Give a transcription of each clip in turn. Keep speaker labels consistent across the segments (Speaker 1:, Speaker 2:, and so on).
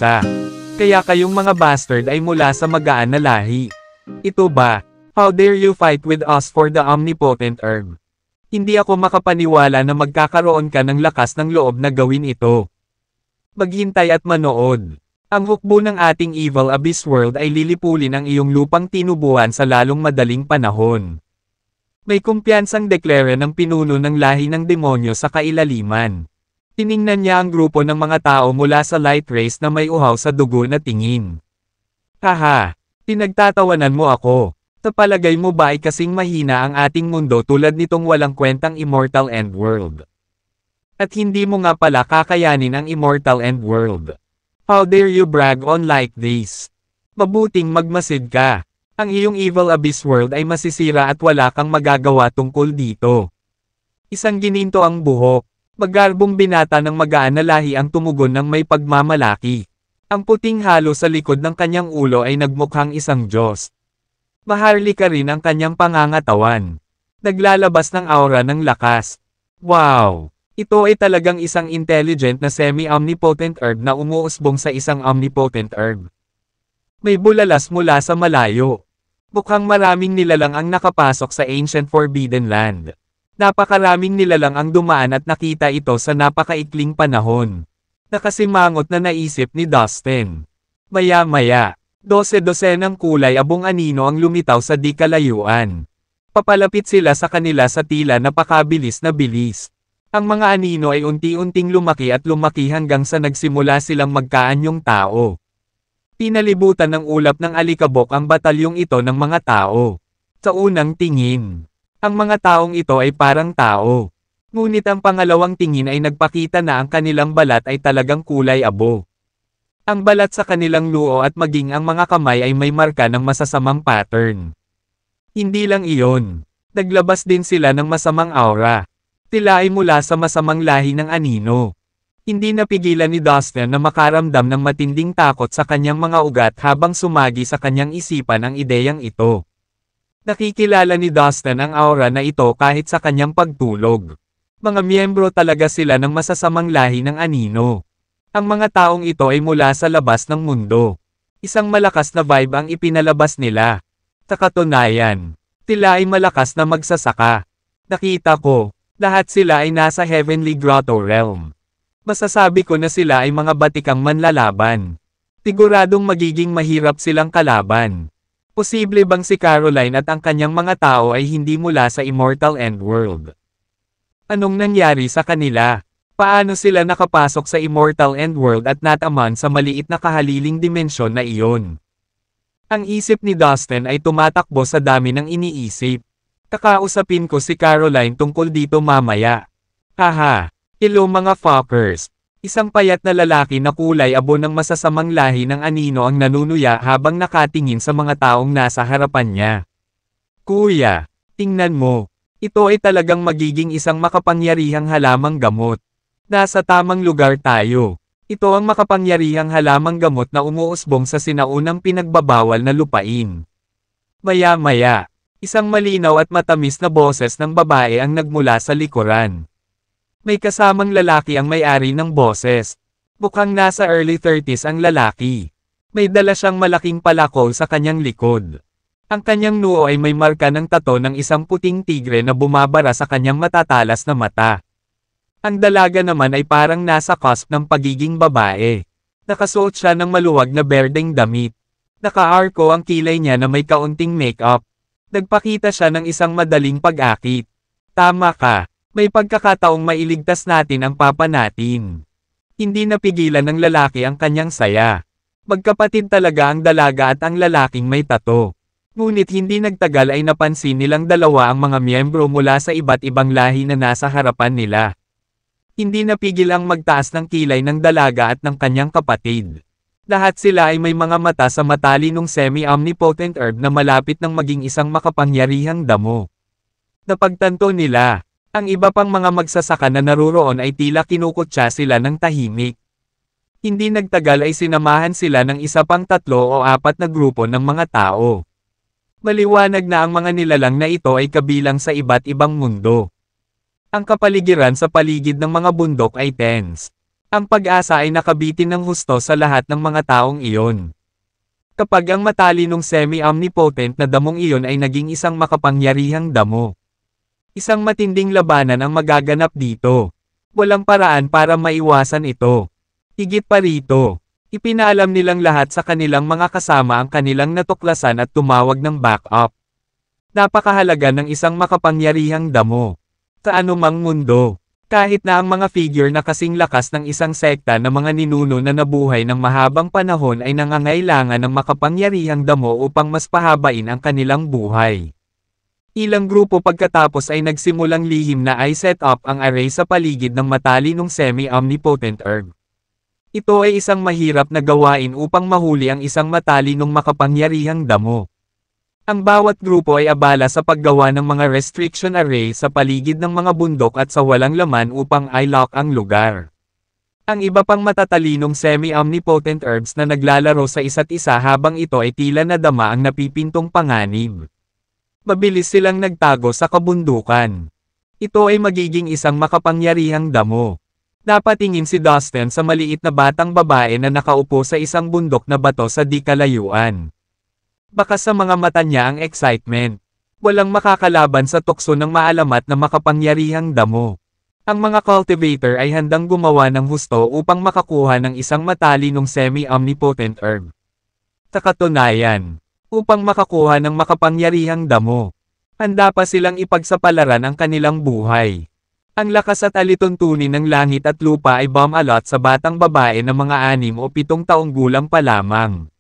Speaker 1: Isa. Kaya kayong mga bastard ay mula sa magaan na lahi. Ito ba? How dare you fight with us for the omnipotent herb? Hindi ako makapaniwala na magkakaroon ka ng lakas ng loob na gawin ito. Maghintay at manood. Ang hukbo ng ating Evil Abyss World ay lilipulin ang iyong lupang tinubuan sa lalong madaling panahon. May kumpiyansang deklara ng pinuno ng lahi ng demonyo sa kailaliman. Tiningnan niya ang grupo ng mga tao mula sa light race na may uhaw sa dugo na tingin. Haha, pinagtatawanan mo ako. Sa palagay mo ba ay kasing mahina ang ating mundo tulad nitong walang kwentang immortal end world? At hindi mo nga pala kakayanin ang immortal end world. How dare you brag on like this? Mabuting magmasid ka. Ang iyong Evil Abyss World ay masisira at wala kang magagawa tungkol dito. Isang gininto ang buhok. Magarbong binata ng magaan na lahi ang tumugon ng may pagmamalaki. Ang puting halo sa likod ng kanyang ulo ay nagmukhang isang Diyos. Maharlika rin ang kanyang pangangatawan. Naglalabas ng aura ng lakas. Wow! Ito ay talagang isang intelligent na semi-omnipotent herb na umuusbong sa isang omnipotent herb. May bulalas mula sa malayo. Mukhang maraming nilalang ang nakapasok sa Ancient Forbidden Land. Napakaraming nilalang ang dumaan at nakita ito sa napakaikling panahon. Nakasimangot na naisip ni Dustin. Maya-maya, 12 ng kulay abong anino ang lumitaw sa di kalayuan. Papalapit sila sa kanila sa tila napakabilis na bilis. Ang mga anino ay unti-unting lumaki at lumaki hanggang sa nagsimula silang magkaanyong tao. Pinalibutan ng ulap ng alikabok ang batalyong ito ng mga tao. Sa unang tingin, ang mga taong ito ay parang tao. Ngunit ang pangalawang tingin ay nagpakita na ang kanilang balat ay talagang kulay abo. Ang balat sa kanilang luo at maging ang mga kamay ay may marka ng masasamang pattern. Hindi lang iyon. Naglabas din sila ng masamang aura. Tila ay mula sa masamang lahi ng anino. Hindi napigilan ni Dustin na makaramdam ng matinding takot sa kanyang mga ugat habang sumagi sa kanyang isipan ang ideyang ito. Nakikilala ni Dustin ang aura na ito kahit sa kanyang pagtulog. Mga miyembro talaga sila ng masasamang lahi ng anino. Ang mga taong ito ay mula sa labas ng mundo. Isang malakas na vibe ang ipinalabas nila. Sa katunayan, tila ay malakas na magsasaka. Nakita ko, lahat sila ay nasa Heavenly Grotto Realm. Masasabi ko na sila ay mga batikang manlalaban. Siguradong magiging mahirap silang kalaban. Posible bang si Caroline at ang kanyang mga tao ay hindi mula sa Immortal End World? Anong nangyari sa kanila? Paano sila nakapasok sa Immortal End World at nataman sa maliit na kahaliling dimensyon na iyon? Ang isip ni Dustin ay tumatakbo sa dami ng iniisip. Kakausapin ko si Caroline tungkol dito mamaya. Haha, hello mga fuckers. Isang payat na lalaki na kulay abo ng masasamang lahi ng anino ang nanunuya habang nakatingin sa mga taong nasa harapan niya. Kuya, tingnan mo. Ito ay talagang magiging isang makapangyarihang halamang gamot. Nasa tamang lugar tayo. Ito ang makapangyarihang halamang gamot na umuusbong sa sinaunang pinagbabawal na lupain. Maya-maya, isang malinaw at matamis na boses ng babae ang nagmula sa likuran. May kasamang lalaki ang may-ari ng boses. Mukhang nasa early 30s ang lalaki. May dala siyang malaking palakol sa kanyang likod. Ang kanyang noo ay may marka ng tato ng isang puting tigre na bumabara sa kanyang matatalas na mata. Ang dalaga naman ay parang nasa cusp ng pagiging babae. Nakasuot siya ng maluwag na berdeng damit. Naka-arko ang kilay niya na may kaunting make-up. Nagpakita siya ng isang madaling pag-akit. Tama ka. May pagkakataong mailigtas natin ang papa natin. Hindi napigilan ng lalaki ang kanyang saya. Magkapatid talaga ang dalaga at ang lalaking may tato. Ngunit hindi nagtagal ay napansin nilang dalawa ang mga miyembro mula sa iba't ibang lahi na nasa harapan nila. Hindi napigil ang magtaas ng kilay ng dalaga at ng kanyang kapatid. Lahat sila ay may mga mata sa matalinong semi-omnipotent herb na malapit ng maging isang makapangyarihang damo. Napagtanto nila. Ang iba pang mga magsasaka na naruroon ay tila kinukutya sila ng tahimik. Hindi nagtagal ay sinamahan sila ng isa pang 3 o 4 na grupo ng mga tao. Maliwanag na ang mga nilalang na ito ay kabilang sa iba't ibang mundo. Ang kapaligiran sa paligid ng mga bundok ay tense. Ang pag-asa ay nakabitin ng husto sa lahat ng mga taong iyon. Kapag ang matalinong semi-omnipotent na damong iyon ay naging isang makapangyarihang damo. Isang matinding labanan ang magaganap dito. Walang paraan para maiwasan ito. Higit pa rito, ipinaalam nilang lahat sa kanilang mga kasama ang kanilang natuklasan at tumawag ng backup. Napakahalaga ng isang makapangyarihang damo. Sa anumang mundo. Kahit na ang mga figure na kasing lakas ng isang sekta na mga ninuno na nabuhay ng mahabang panahon ay nangangailangan ng makapangyarihang damo upang mas pahabain ang kanilang buhay. Ilang grupo pagkatapos ay nagsimulang lihim na ay set up ang array sa paligid ng matalinong semi-omnipotent herb. Ito ay isang mahirap na gawain upang mahuli ang isang matalinong makapangyarihang damo. Ang bawat grupo ay abala sa paggawa ng mga restriction array sa paligid ng mga bundok at sa walang laman upang i-lock ang lugar. Ang iba pang matatalinong semi-omnipotent herbs na naglalaro sa isa't isa habang ito ay tila nadama ang napipintong panganib. Mabilis silang nagtago sa kabundukan. Ito ay magiging isang makapangyarihang damo. Napatingin si Dustin sa maliit na batang babae na nakaupo sa isang bundok na bato sa di kalayuan. Baka sa mga mata niya ang excitement. Walang makakalaban sa tukso ng maalamat na makapangyarihang damo. Ang mga cultivator ay handang gumawa ng husto upang makakuha ng isang matalinong semi-omnipotent herb. Sa katunayan, upang makakuha ng makapangyarihang damo, handa pa silang ipagsapalaran ang kanilang buhay. Ang lakas at alituntunin ng langit at lupa ay bum-alot sa batang babae na mga 6 o 7 taong gulang pa lamang.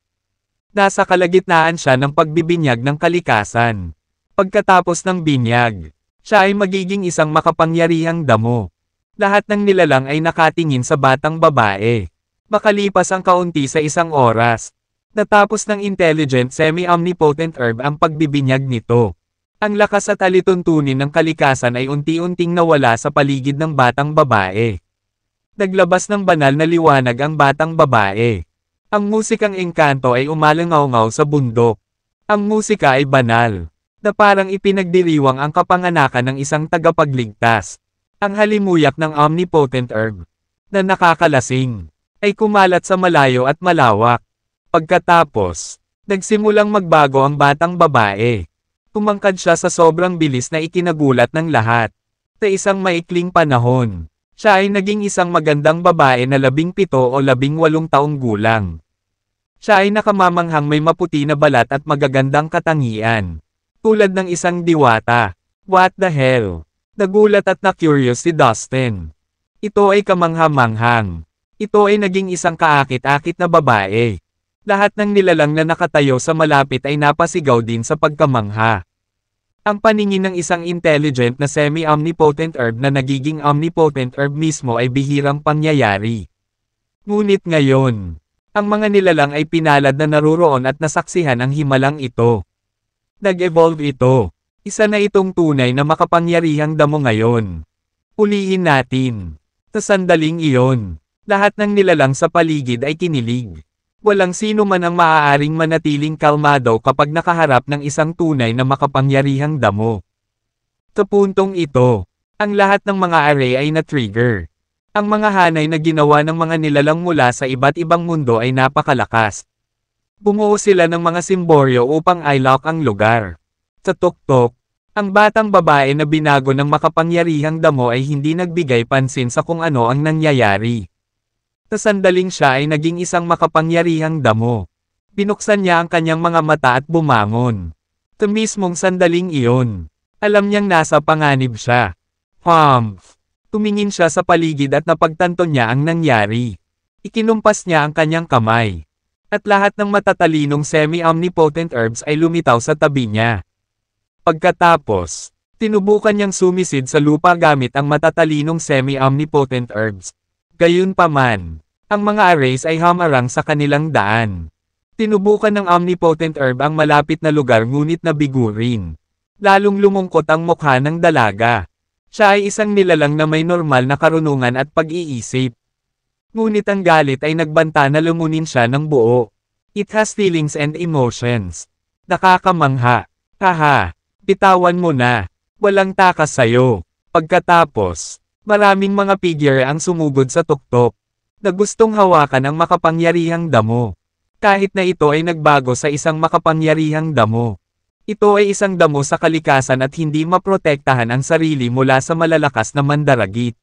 Speaker 1: Nasa kalagitnaan siya ng pagbibinyag ng kalikasan. Pagkatapos ng binyag, siya ay magiging isang makapangyarihang damo. Lahat ng nilalang ay nakatingin sa batang babae. Makalipas ang kaunti sa isang oras, natapos ng intelligent semi-omnipotent herb ang pagbibinyag nito. Ang lakas at alituntunin ng kalikasan ay unti-unting nawala sa paligid ng batang babae. Naglabas ng banal na liwanag ang batang babae. Ang musikang engkanto ay umalangaw-ngaw sa bundok. Ang musika ay banal, na parang ipinagdiriwang ang kapanganakan ng isang tagapagligtas. Ang halimuyak ng omnipotent herb, na nakakalasing, ay kumalat sa malayo at malawak. Pagkatapos, nagsimulang magbago ang batang babae. Tumangkad siya sa sobrang bilis na ikinagulat ng lahat. Sa isang maikling panahon, siya ay naging isang magandang babae na 17 o 18 taong gulang. Siya ay nakamamanghang may maputi na balat at magagandang katangian. Tulad ng isang diwata. What the hell? Nagulat at na-curious si Dustin. Ito ay kamangha-manghang. Ito ay naging isang kaakit-akit na babae. Lahat ng nilalang na nakatayo sa malapit ay napasigaw din sa pagkamangha. Ang paningin ng isang intelligent na semi-omnipotent herb na nagiging omnipotent herb mismo ay bihirang pangyayari. Ngunit ngayon, ang mga nilalang ay pinalad na naruroon at nasaksihan ang himalang ito. Nag-evolve ito. Isa na itong tunay na makapangyarihang damo ngayon. Ulihin natin. Sa sandaling iyon, lahat ng nilalang sa paligid ay kinilig. Walang sino man ang maaaring manatiling kalmado kapag nakaharap ng isang tunay na makapangyarihang damo. Sa puntong ito, ang lahat ng mga array ay na-trigger. Ang mga hanay na ginawa ng mga nilalang mula sa iba't ibang mundo ay napakalakas. Bumuo sila ng mga simboryo upang i-lock ang lugar. Sa tuktok, ang batang babae na binago ng makapangyarihang damo ay hindi nagbigay pansin sa kung ano ang nangyayari. Sa sandaling siya ay naging isang makapangyarihang damo. Binuksan niya ang kanyang mga mata at bumangon. Sa mismong sandaling iyon, alam niyang nasa panganib siya. Humph! Tumingin siya sa paligid at napagtanto niya ang nangyari. Ikinumpas niya ang kanyang kamay. At lahat ng matatalinong semi-omnipotent herbs ay lumitaw sa tabi niya. Pagkatapos, tinubukan niyang sumisid sa lupa gamit ang matatalinong semi-omnipotent herbs. Gayunpaman, ang mga arrays ay hamarang sa kanilang daan. Tinubukan ng omnipotent herb ang malapit na lugar ngunit nabigurin. Lalong lumungkot ang mukha ng dalaga. Siya ay isang nilalang na may normal na karunungan at pag-iisip. Ngunit ang galit ay nagbanta na lumunin siya ng buo. It has feelings and emotions. Nakakamangha. Haha, bitawan mo na. Walang takas sayo. Pagkatapos, maraming mga figure ang sumugod sa tuktok, na gustong hawakan ang makapangyarihang damo. Kahit na ito ay nagbago sa isang makapangyarihang damo. Ito ay isang damo sa kalikasan at hindi maprotektahan ang sarili mula sa malalakas na mandaragit.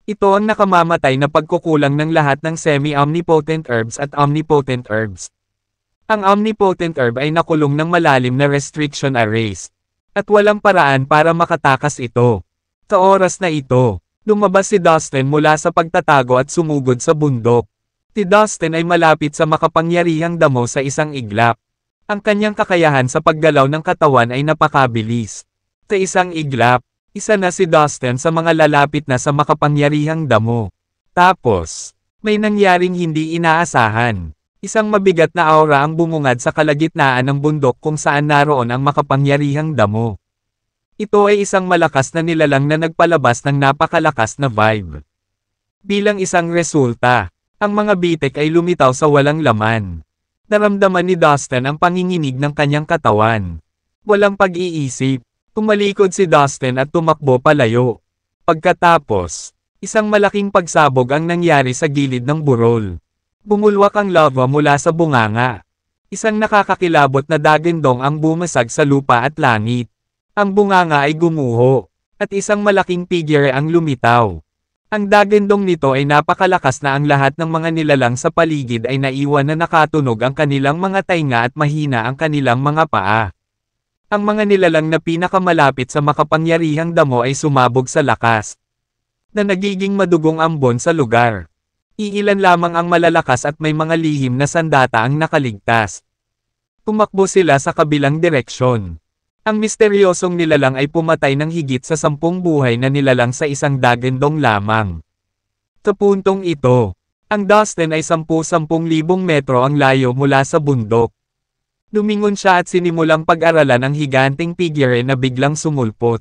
Speaker 1: Ito ang nakamamatay na pagkukulang ng lahat ng semi-omnipotent herbs at omnipotent herbs. Ang omnipotent herb ay nakulong ng malalim na restriction arrays. At walang paraan para makatakas ito. Sa oras na ito, lumabas si Dustin mula sa pagtatago at sumugod sa bundok. Si Dustin ay malapit sa makapangyarihang damo sa isang iglap. Ang kanyang kakayahan sa paggalaw ng katawan ay napakabilis. Sa isang iglap, isa na si Dustin sa mga lalapit na sa makapangyarihang damo. Tapos, may nangyaring hindi inaasahan. Isang mabigat na aura ang bumungad sa kalagitnaan ng bundok kung saan naroon ang makapangyarihang damo. Ito ay isang malakas na nilalang na nagpalabas ng napakalakas na vibe. Bilang isang resulta, ang mga bitek ay lumitaw sa walang laman. Naramdaman ni Dustin ang panginginig ng kanyang katawan. Walang pag-iisip, tumalikod si Dustin at tumakbo palayo. Pagkatapos, isang malaking pagsabog ang nangyari sa gilid ng burol. Bumulwak ang lava mula sa bunganga. Isang nakakakilabot na dagandong ang bumasag sa lupa at langit. Ang bunganga ay gumuho, at isang malaking figure ang lumitaw. Ang dagandong nito ay napakalakas na ang lahat ng mga nilalang sa paligid ay naiwan na nakatunog ang kanilang mga tainga at mahina ang kanilang mga paa. Ang mga nilalang na pinakamalapit sa makapangyarihang damo ay sumabog sa lakas, na nagiging madugong ambon sa lugar. Iilan lamang ang malalakas at may mga lihim na sandata ang nakaligtas. Tumakbo sila sa kabilang direksyon. Ang misteryosong nilalang ay pumatay ng higit sa 10 buhay na nilalang sa isang dagandong lamang. Sa puntong ito, ang Dustin ay 10,000 metro ang layo mula sa bundok. Lumingon siya at sinimulang pag-aralan ang higanteng figure na biglang sumulpot.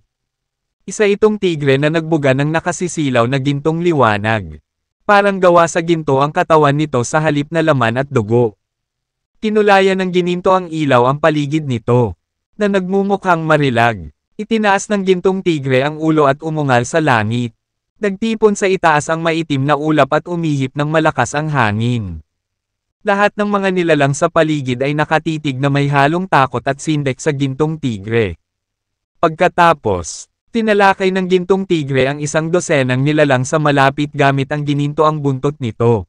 Speaker 1: Isa itong tigre na nagbuga ng nakasisilaw na gintong liwanag. Parang gawa sa ginto ang katawan nito sa halip na laman at dugo. Tinulayan ng gininto ang ilaw ang paligid nito, na nagmumukhang marilag. Itinaas ng gintong tigre ang ulo at umungal sa langit. Nagtipon sa itaas ang maitim na ulap at umihip ng malakas ang hangin. Lahat ng mga nilalang sa paligid ay nakatitig na may halong takot at sindek sa gintong tigre. Pagkatapos, tinalakay ng gintong tigre ang 12 nilalang sa malapit gamit ang gininto ang buntot nito.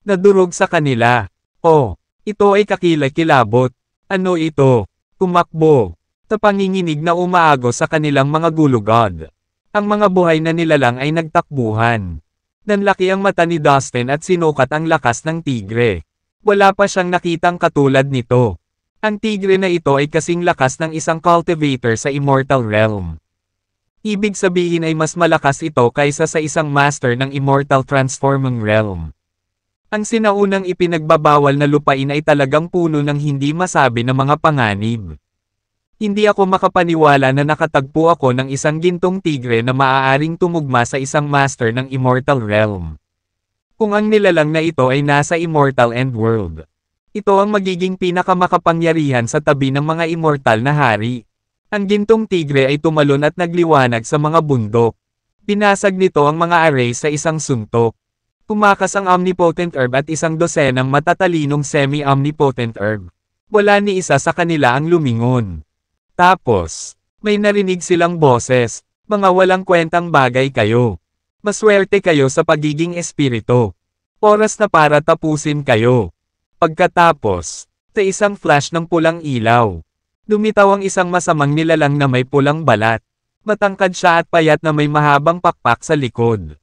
Speaker 1: Nadurog sa kanila. Oh, ito ay kakilakilabot. Ano ito? Tumakbo. Sa panginginig na umaagos sa kanilang mga gulugod. Ang mga buhay na nilalang ay nagtakbuhan. Nanlaki ang mata ni Dustin at sinukat ang lakas ng tigre. Wala pa siyang nakitang katulad nito. Ang tigre na ito ay kasing lakas ng isang cultivator sa Immortal Realm. Ibig sabihin ay mas malakas ito kaysa sa isang master ng Immortal Transforming Realm. Ang sinaunang ipinagbabawal na lupain ay talagang puno ng hindi masabi na mga panganib. Hindi ako makapaniwala na nakatagpo ako ng isang gintong tigre na maaaring tumugma sa isang master ng Immortal Realm. Kung ang nilalang na ito ay nasa Immortal End World, ito ang magiging pinakamakapangyarihan sa tabi ng mga immortal na hari. Ang gintong tigre ay tumalon at nagliwanag sa mga bundok. Binasag nito ang mga array sa isang suntok. Tumakas ang omnipotent herb at 12 matatalinong semi-omnipotent herb. Wala ni isa sa kanila ang lumingon. Tapos, may narinig silang boses, mga walang kwentang bagay kayo. Maswerte kayo sa pagiging espiritu. Oras na para tapusin kayo. Pagkatapos, sa isang flash ng pulang ilaw, lumitaw ang isang masamang nilalang na may pulang balat. Matangkad siya at payat na may mahabang pakpak sa likod.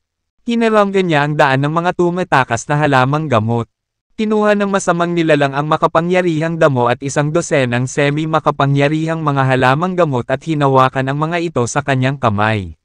Speaker 1: Hinaranggan niya ang daan ng mga tumatakas na halamang gamot. Kinuha ng masamang nilalang ang makapangyarihang damo at 12 semi-makapangyarihang mga halamang gamot at hinawakan ang mga ito sa kanyang kamay.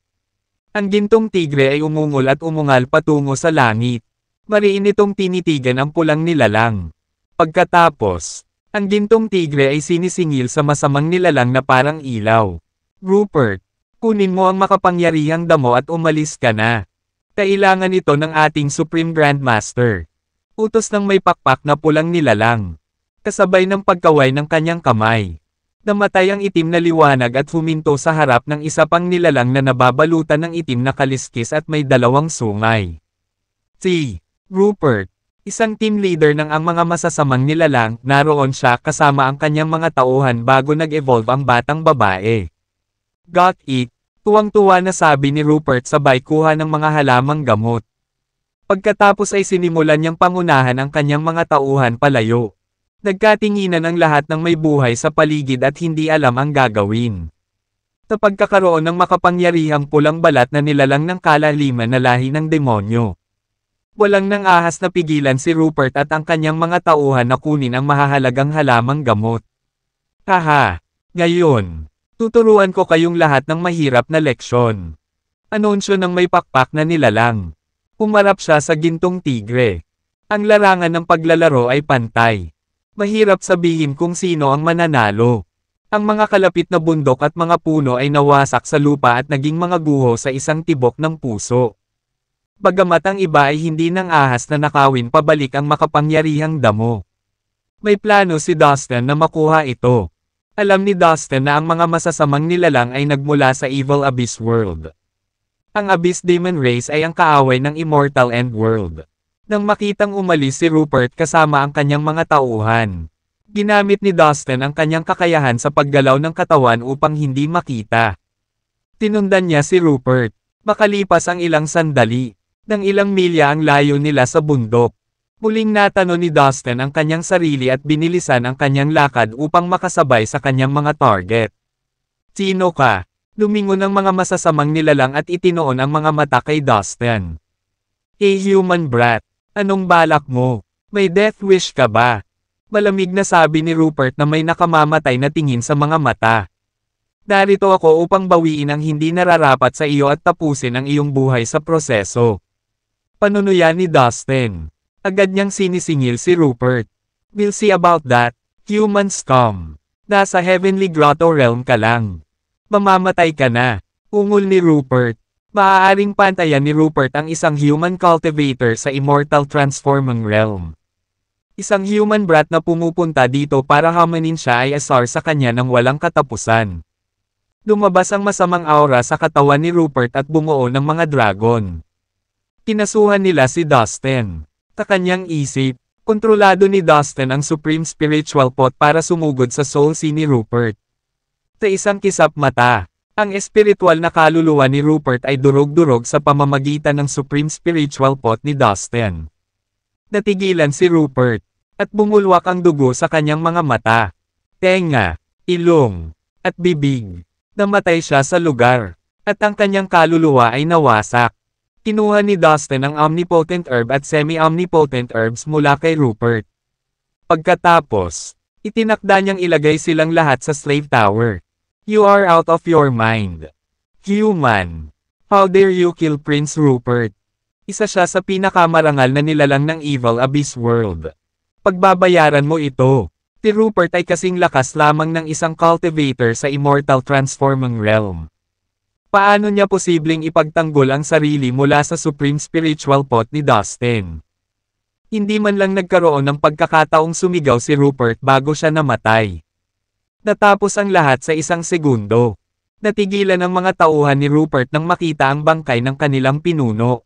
Speaker 1: Ang gintong tigre ay umungol at umungal patungo sa langit. Mariin itong tinitigan ang pulang nilalang. Pagkatapos, ang gintong tigre ay sinisingil sa masamang nilalang na parang ilaw. Rupert, kunin mo ang makapangyarihang damo at umalis ka na. Kailangan ito ng ating Supreme Grandmaster. Utos ng may pakpak na pulang nilalang. Kasabay ng pagkaway ng kanyang kamay. Namatay ang itim na liwanag at huminto sa harap ng isa pang nilalang na nababalutan ng itim na kaliskis at may dalawang sungay. Si Rupert, isang team leader ng ang mga masasamang nilalang, naroon siya kasama ang kanyang mga tauhan bago nag-evolve ang batang babae. Got it? Tuwang-tuwa na sabi ni Rupert sabay kuha ng mga halamang gamot. Pagkatapos ay sinimulan niyang pangunahan ang kanyang mga tauhan palayo. Nagkatinginan ang lahat ng may buhay sa paligid at hindi alam ang gagawin. Sa pagkakaroon ng makapangyarihang pulang balat na nilalang ng kalaliman na lahi ng demonyo. Walang nang ahas na pigilan si Rupert at ang kanyang mga tauhan na kunin ang mahahalagang halamang gamot. Haha! Ngayon, tuturuan ko kayong lahat ng mahirap na leksyon. Anunsyo ng may pakpak na nilalang. Humarap siya sa gintong tigre. Ang larangan ng paglalaro ay pantay. Mahirap sabihin kung sino ang mananalo. Ang mga kalapit na bundok at mga puno ay nawasak sa lupa at naging mga guho sa isang tibok ng puso. Bagamat ang iba ay hindi nang ahas na nakawin pabalik ang makapangyarihang damo. May plano si Dustin na makuha ito. Alam ni Dustin na ang mga masasamang nilalang ay nagmula sa Evil Abyss World. Ang Abyss Demon Race ay ang kaaway ng Immortal End World. Nang makitang umalis si Rupert kasama ang kanyang mga tauhan, ginamit ni Dustin ang kanyang kakayahan sa paggalaw ng katawan upang hindi makita. Tinundan niya si Rupert. Makalipas ang ilang sandali, ng ilang milya ang layo nila sa bundok. Muling natano ni Dustin ang kanyang sarili at binilisan ang kanyang lakad upang makasabay sa kanyang mga target. Sino ka? Lumingon ang mga masasamang nilalang at itinoon ang mga mata kay Dustin. Hey human brat! Anong balak mo? May death wish ka ba? Malamig na sabi ni Rupert na may nakamamatay na tingin sa mga mata. Narito ako upang bawiin ang hindi nararapat sa iyo at tapusin ang iyong buhay sa proseso. Panunuyan ni Dustin. Agad niyang sinisingil si Rupert. We'll see about that, human scum. Nasa Heavenly Grotto realm ka lang. Mamamatay ka na. Ungol ni Rupert. Maaaring pantayan ni Rupert ang isang human cultivator sa Immortal Transforming Realm. Isang human brat na pumupunta dito para hamanin siya ay asar sa kanya ng walang katapusan. Lumabas ang masamang aura sa katawan ni Rupert at bumuo ng mga dragon. Kinasuhan nila si Dustin. Sa kanyang isip, kontrolado ni Dustin ang Supreme Spiritual Pot para sumugod sa soul sea ni Rupert. Sa isang kisap mata, ang espiritual na kaluluwa ni Rupert ay durog-durog sa pamamagitan ng Supreme Spiritual Pot ni Dustin. Natigilan si Rupert, at bumulwak ang dugo sa kanyang mga mata, tenga, ilong, at bibig. Namatay siya sa lugar, at ang kanyang kaluluwa ay nawasak. Kinuha ni Dustin ang omnipotent herb at semi-omnipotent herbs mula kay Rupert. Pagkatapos, itinakda niyang ilagay silang lahat sa slave tower. You are out of your mind. Human. How dare you kill Prince Rupert? Isa siya sa pinakamarangal na nilalang ng Evil Abyss World. Pagbabayaran mo ito. Si Rupert ay kasing lakas lamang ng isang cultivator sa Immortal Transforming Realm. Paano niya posibleng ipagtanggol ang sarili mula sa Supreme Spiritual Pot ni Dustin? Hindi man lang nagkaroon ng pagkakataong sumigaw si Rupert bago siya namatay. Natapos ang lahat sa isang segundo. Natigilan ang mga tauhan ni Rupert nang makita ang bangkay ng kanilang pinuno.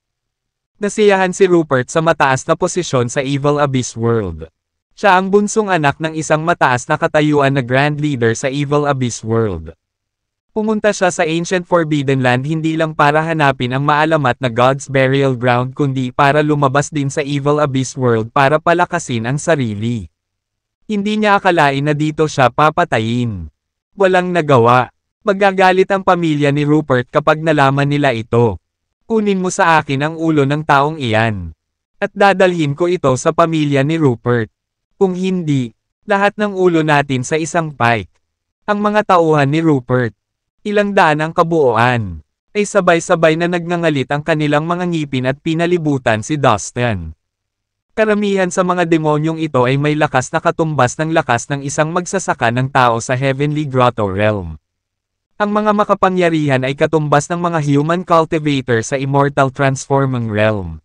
Speaker 1: Nasiyahan si Rupert sa mataas na posisyon sa Evil Abyss World. Siya ang bunsong anak ng isang mataas na katayuan na Grand Leader sa Evil Abyss World. Pumunta siya sa Ancient Forbidden Land hindi lang para hanapin ang maalamat na God's Burial Ground kundi para lumabas din sa Evil Abyss World para palakasin ang sarili. Hindi niya akalain na dito siya papatayin. Walang nagawa. Magagalit ang pamilya ni Rupert kapag nalaman nila ito. Kunin mo sa akin ang ulo ng taong iyan. At dadalhin ko ito sa pamilya ni Rupert. Kung hindi, lahat ng ulo natin sa isang pike. Ang mga tauhan ni Rupert, ilang daan ang kabuuan, ay sabay-sabay na nagngangalit ang kanilang mga ngipin at pinalibutan si Dustin. Karamihan sa mga demonyong ito ay may lakas na katumbas ng lakas ng isang magsasaka ng tao sa Heavenly Grotto Realm. Ang mga makapangyarihan ay katumbas ng mga human cultivator sa Immortal Transforming Realm.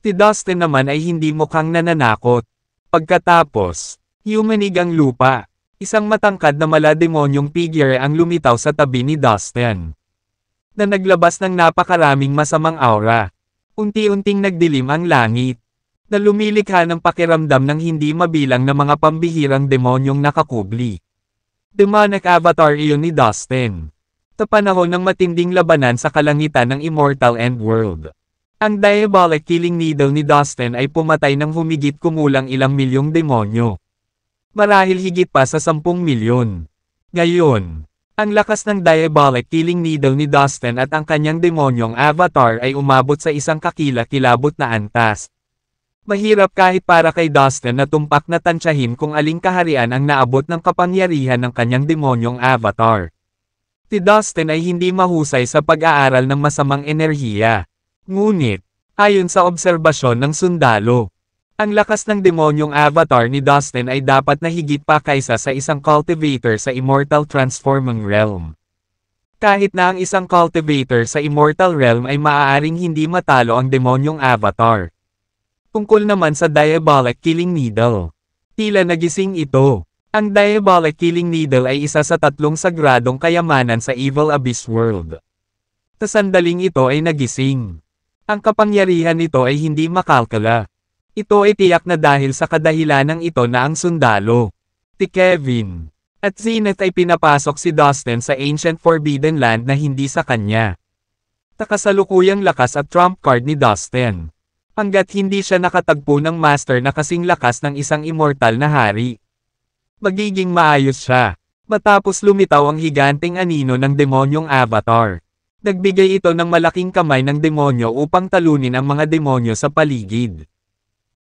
Speaker 1: Si Dustin naman ay hindi mukhang nananakot. Pagkatapos, humanig ang lupa. Isang matangkad na mala-demonyong figure ang lumitaw sa tabi ni Dustin, na naglabas ng napakaraming masamang aura. Unti-unting nagdilim ang langit, na lumilikha ng pakiramdam ng hindi mabilang na mga pambihirang demonyong nakakubli. Demonic avatar iyon ni Dustin. Sa panahon ng matinding labanan sa kalangitan ng Immortal End World, ang diabolic killing needle ni Dustin ay pumatay ng humigit kumulang ilang milyong demonyo. Marahil higit pa sa 10 milyon. Ngayon, ang lakas ng diabolic killing needle ni Dustin at ang kanyang demonyong avatar ay umabot sa isang kakilakilabot na antas. Mahirap kahit para kay Dustin na tumpak na tansyahin kung aling kaharian ang naabot ng kapangyarihan ng kanyang demonyong avatar. Si Dustin ay hindi mahusay sa pag-aaral ng masamang enerhiya. Ngunit, ayon sa obserbasyon ng sundalo, ang lakas ng demonyong avatar ni Dustin ay dapat na higit pa kaysa sa isang cultivator sa Immortal Transforming Realm. Kahit na ang isang cultivator sa Immortal Realm ay maaaring hindi matalo ang demonyong avatar. Tungkol naman sa Diabolic Killing Needle, tila nagising ito. Ang Diabolic Killing Needle ay isa sa 3 sagradong kayamanan sa Evil Abyss World. Sa sandaling ito ay nagising. Ang kapangyarihan nito ay hindi makalkala. Ito ay tiyak na dahil sa kadahilanang ito na ang sundalo, si Kevin, at Zenith ay pinapasok si Dustin sa Ancient Forbidden Land na hindi sa kanya. Sa kasalukuyang lakas at trump card ni Dustin, hanggat hindi siya nakatagpo ng master na kasing lakas ng isang immortal na hari. Magiging maayos siya, matapos lumitaw ang higanteng anino ng demonyong avatar. Nagbigay ito ng malaking kamay ng demonyo upang talunin ang mga demonyo sa paligid.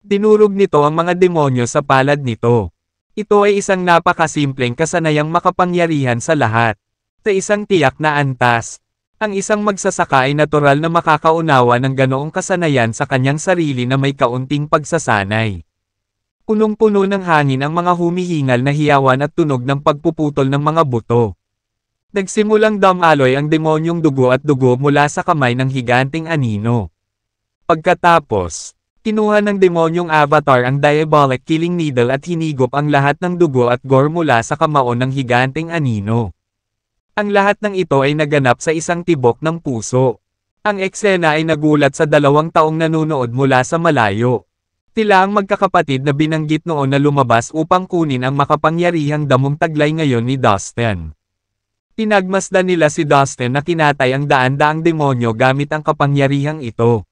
Speaker 1: Dinurog nito ang mga demonyo sa palad nito. Ito ay isang napakasimpleng kasanayang makapangyarihan sa lahat. Sa isang tiyak na antas, ang isang magsasaka ay natural na makakaunawa ng ganoong kasanayan sa kanyang sarili na may kaunting pagsasanay. Punong-puno ng hangin ang mga humihingal na hiyawan at tunog ng pagpuputol ng mga buto. Nagsimulang damaloy ang demonyong dugo at dugo mula sa kamay ng higanteng anino. Pagkatapos, kinuha ng demonyong avatar ang diabolic killing needle at hinigop ang lahat ng dugo at gore mula sa kamao ng higanteng anino. Ang lahat ng ito ay naganap sa isang tibok ng puso. Ang eksena ay nagulat sa 2 taong nanunood mula sa malayo. Sila ang magkakapatid na binanggit noon na lumabas upang kunin ang makapangyarihang damong taglay ngayon ni Dustin. Pinagmasdan nila si Dustin na kinatay ang daan-daang demonyo gamit ang kapangyarihang ito.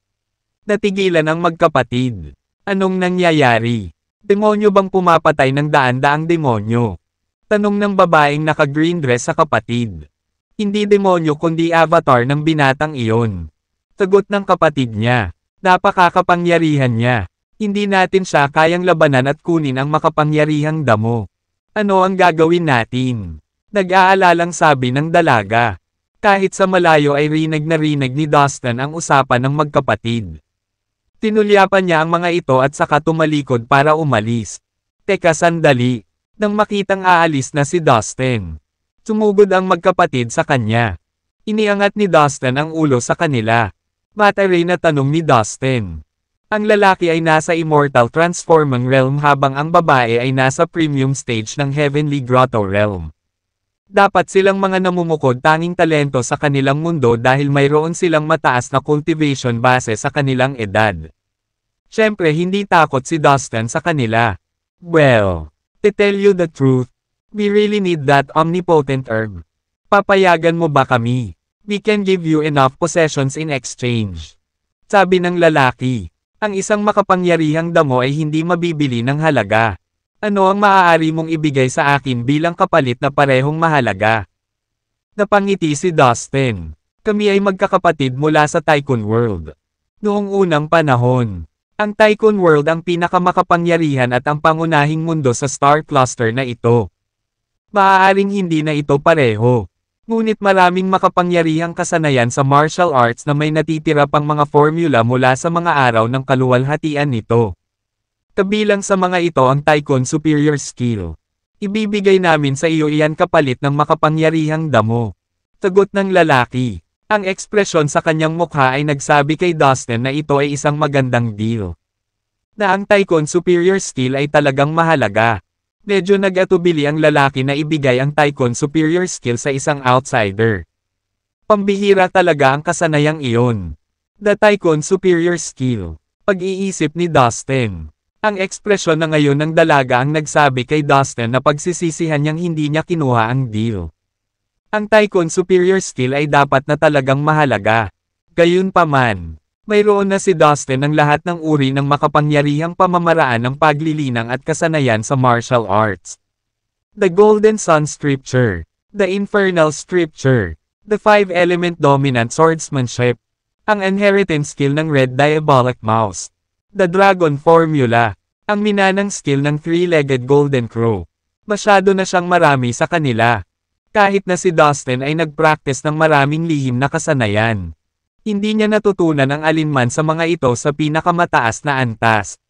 Speaker 1: Natigilan ang magkapatid. Anong nangyayari? Demonyo bang pumapatay ng daan-daang demonyo? Tanong ng babaeng naka-green dress sa kapatid. Hindi demonyo kundi avatar ng binatang iyon. Sagot ng kapatid niya. Napakakapangyarihan niya. Hindi natin siya kayang labanan at kunin ang makapangyarihang damo. Ano ang gagawin natin? Nag-aalalang sabi ng dalaga. Kahit sa malayo ay rinig na rinig ni Dustin ang usapan ng magkapatid. Tinulyapan niya ang mga ito at saka tumalikod para umalis. Teka sandali. Nang makitang aalis na si Dustin, sumugod ang magkapatid sa kanya. Iniangat ni Dustin ang ulo sa kanila. Mataray na tanong ni Dustin. Ang lalaki ay nasa Immortal Transforming Realm habang ang babae ay nasa premium stage ng Heavenly Grotto Realm. Dapat silang mga namumukod tanging talento sa kanilang mundo dahil mayroon silang mataas na cultivation base sa kanilang edad. Siyempre hindi takot si Dustin sa kanila. Well, to tell you the truth, we really need that omnipotent herb. Papayagan mo ba kami? We can give you enough possessions in exchange. Sabi ng lalaki, ang isang makapangyarihang damo ay hindi mabibili ng halaga. Ano ang maaari mong ibigay sa akin bilang kapalit na parehong mahalaga? Napangiti si Dustin. Kami ay magkakapatid mula sa Tycoon World. Noong unang panahon, ang Tycoon World ang pinakamakapangyarihan at ang pangunahing mundo sa star cluster na ito. Maaaring hindi na ito pareho. Ngunit maraming makapangyarihang kasanayan sa martial arts na may natitira pang mga formula mula sa mga araw ng kaluwalhatian nito. Kabilang sa mga ito ang Tycoon Superior Skill. Ibibigay namin sa iyo iyan kapalit ng makapangyarihang damo. Sagot ng lalaki. Ang ekspresyon sa kanyang mukha ay nagsabi kay Dustin na ito ay isang magandang deal. Na ang Tycoon Superior Skill ay talagang mahalaga. Medyo nag-atubili ang lalaki na ibigay ang Tycoon superior skill sa isang outsider. Pambihira talaga ang kasanayang iyon. The Tycoon superior skill. Pag-iisip ni Dustin. Ang ekspresyon na ngayon ng dalaga ang nagsabi kay Dustin na pagsisisihan niyang hindi niya kinuha ang deal. Ang Tycoon superior skill ay dapat na talagang mahalaga. Gayunpaman, mayroon na si Dustin ng lahat ng uri ng makapangyarihang pamamaraan ng paglilinang at kasanayan sa martial arts. The Golden Sun Scripture, the Infernal Scripture, the 5-element dominant swordsmanship, ang inheritance skill ng Red Diabolic Mouse, the Dragon Formula, ang minanang skill ng 3-legged Golden Crow. Masyado na siyang marami sa kanila. Kahit na si Dustin ay nag-practice ng maraming lihim na kasanayan. Hindi niya natutunan ang alinman sa mga ito sa pinakamataas na antas.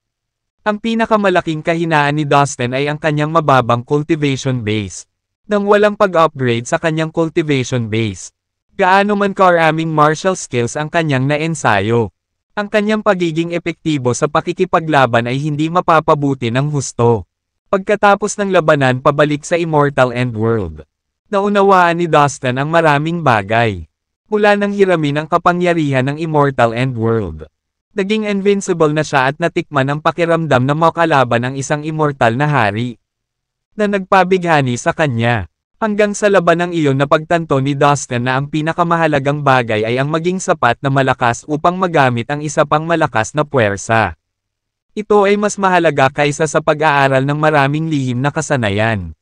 Speaker 1: Ang pinakamalaking kahinaan ni Dustin ay ang kanyang mababang cultivation base. Nang walang pag-upgrade sa kanyang cultivation base. Gaano man karaming martial skills ang kanyang naensayo. Ang kanyang pagiging epektibo sa pakikipaglaban ay hindi mapapabuti ng husto. Pagkatapos ng labanan pabalik sa Immortal Endworld. Naunawaan ni Dustin ang maraming bagay. Mula nang hiramin ang kapangyarihan ng Immortal Endworld. Naging invincible na siya at natikman ang pakiramdam na makalaban ang isang immortal na hari. Na nagpabighani sa kanya. Hanggang sa labanang iyon napagtanto ni Dustin na ang pinakamahalagang bagay ay ang maging sapat na malakas upang magamit ang isa pang malakas na puwersa. Ito ay mas mahalaga kaysa sa pag-aaral ng maraming lihim na kasanayan.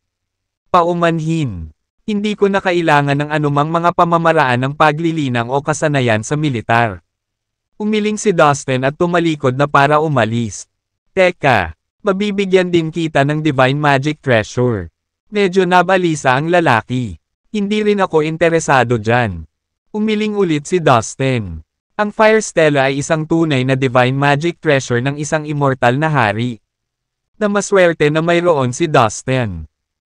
Speaker 1: Paumanhin. Hindi ko na kailangan ng anumang mga pamamaraan ng paglilinang o kasanayan sa militar. Umiling si Dustin at tumalikod na para umalis. Teka, mabibigyan din kita ng Divine Magic Treasure. Medyo nabalisa ang lalaki. Hindi rin ako interesado dyan. Umiling ulit si Dustin. Ang Fire Stella ay isang tunay na Divine Magic Treasure ng isang immortal na hari. Na maswerte na mayroon si Dustin.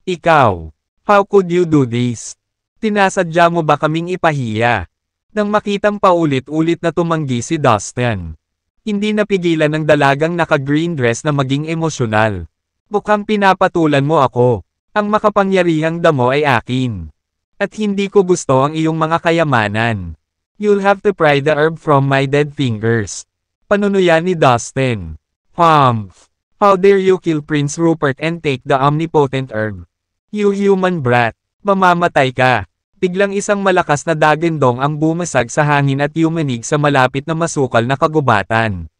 Speaker 1: Ikaw, how could you do this? Tinasadya mo ba kaming ipahiya? Nang makitang paulit-ulit na tumanggi si Dustin. Hindi napigilan ng dalagang naka-green dress na maging emosyonal. Mukhang pinapatulan mo ako. Ang makapangyarihang damo ay akin. At hindi ko gusto ang iyong mga kayamanan. You'll have to pry the herb from my dead fingers. Panunuyan ni Dustin. Humph! How dare you kill Prince Rupert and take the omnipotent herb? You human brat! Mamamatay ka! Biglang isang malakas na dagandong ang bumasag sa hangin at yumanig sa malapit na masukal na kagubatan.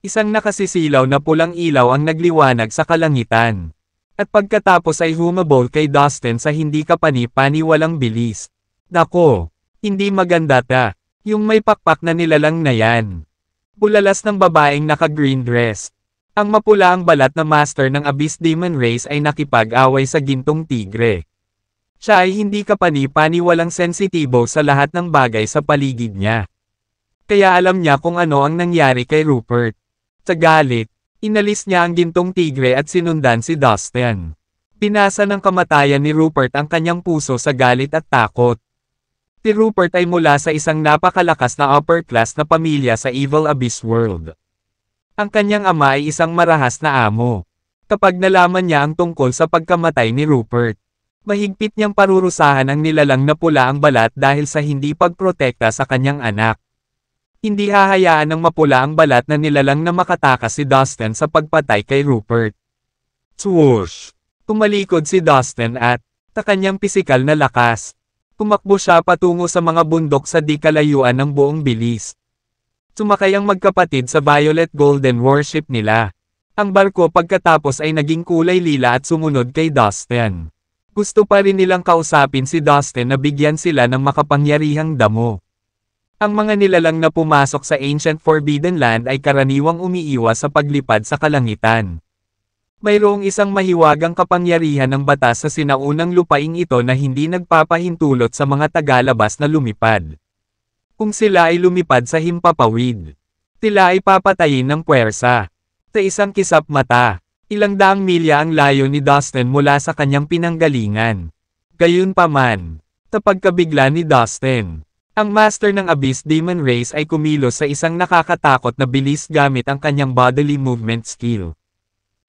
Speaker 1: Isang nakasisilaw na pulang ilaw ang nagliwanag sa kalangitan. At pagkatapos ay humabol kay Dustin sa hindi kapani-paniwalang bilis. Nako, hindi maganda ta. Yung may pakpak na nilalang na yan. Bulalas ng babaeng naka-green dress. Ang mapula ang balat na master ng Abyss Demon Race ay nakipag-away sa gintong tigre. Siya ay hindi kapani-paniwalang sensitibo sa lahat ng bagay sa paligid niya. Kaya alam niya kung ano ang nangyari kay Rupert. Sa galit, inalis niya ang gintong tigre at sinundan si Dustin. Pinasa ng kamatayan ni Rupert ang kanyang puso sa galit at takot. Si Rupert ay mula sa isang napakalakas na upper-class na pamilya sa Evil Abyss World. Ang kanyang ama ay isang marahas na amo. Kapag nalaman niya ang tungkol sa pagkamatay ni Rupert, mahigpit niyang parurusahan ang nilalang na pula ang balat dahil sa hindi pagprotekta sa kanyang anak. Hindi hahayaan ng mapula ang balat na nilalang na makatakas si Dustin sa pagpatay kay Rupert. Swoosh! Tumalikod si Dustin at, sa kanyang pisikal na lakas, tumakbo siya patungo sa mga bundok sa di kalayuan ng buong bilis. Sumakay ang magkapatid sa Violet Golden warship nila. Ang barko pagkatapos ay naging kulay lila at sumunod kay Dustin. Gusto pa rin nilang kausapin si Dustin na bigyan sila ng makapangyarihang damo. Ang mga nilalang na pumasok sa Ancient Forbidden Land ay karaniwang umiiwas sa paglipad sa kalangitan. Mayroong isang mahiwagang kapangyarihan ng batas sa sinaunang lupaing ito na hindi nagpapahintulot sa mga tagalabas na lumipad. Kung sila ay lumipad sa himpapawid, sila ay papatayin ng puwersa. Sa isang kisap mata, ilang daang milya ang layo ni Dustin mula sa kanyang pinanggalingan. Gayunpaman, sa pagkabigla ni Dustin, ang master ng Abyss Demon Race ay kumilos sa isang nakakatakot na bilis gamit ang kanyang bodily movement skill.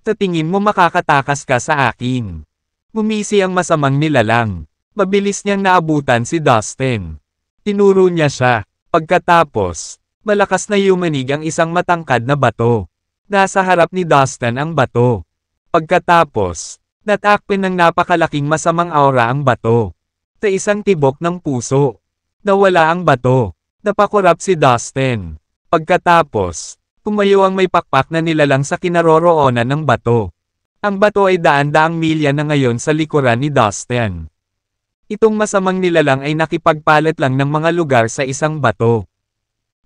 Speaker 1: Sa tingin mo makakatakas ka sa akin. Ngumisi ang masamang nilalang. Mabilis niyang naabutan si Dustin. Tinuro niya siya. Pagkatapos, malakas na yumanig ang isang matangkad na bato. Nasa harap ni Dustin ang bato. Pagkatapos, natakpan ng napakalaking masamang aura ang bato. Sa isang tibok ng puso. Nawala ang bato. Napakurap si Dustin. Pagkatapos, tumayo ang may pakpak na nilalang sa kinaroroonan ng bato. Ang bato ay daan-daang milya na ngayon sa likuran ni Dustin. Itong masamang nilalang ay nakipagpalit lang ng mga lugar sa isang bato.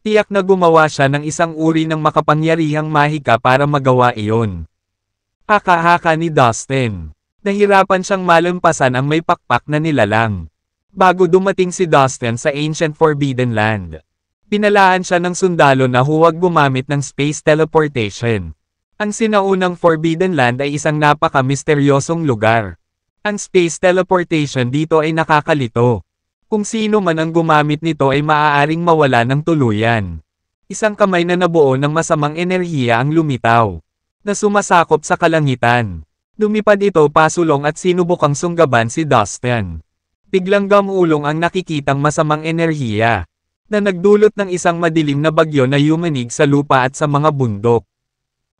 Speaker 1: Tiyak na gumawa siya ng isang uri ng makapangyarihang mahika para magawa iyon. Haka-haka ni Dustin. Nahirapan siyang malampasan ang may pakpak na nilalang. Bago dumating si Dustin sa Ancient Forbidden Land, pinalaan siya ng sundalo na huwag gumamit ng space teleportation. Ang sinaunang Forbidden Land ay isang napaka-misteryosong lugar. Ang space teleportation dito ay nakakalito. Kung sino man ang gumamit nito ay maaaring mawala ng tuluyan. Isang kamay na nabuo ng masamang enerhiya ang lumitaw, na sumasakop sa kalangitan. Lumipad ito pasulong at sinubukang sunggaban si Dustin. Biglang gamulong ang nakikitang masamang enerhiya, na nagdulot ng isang madilim na bagyo na yumanig sa lupa at sa mga bundok.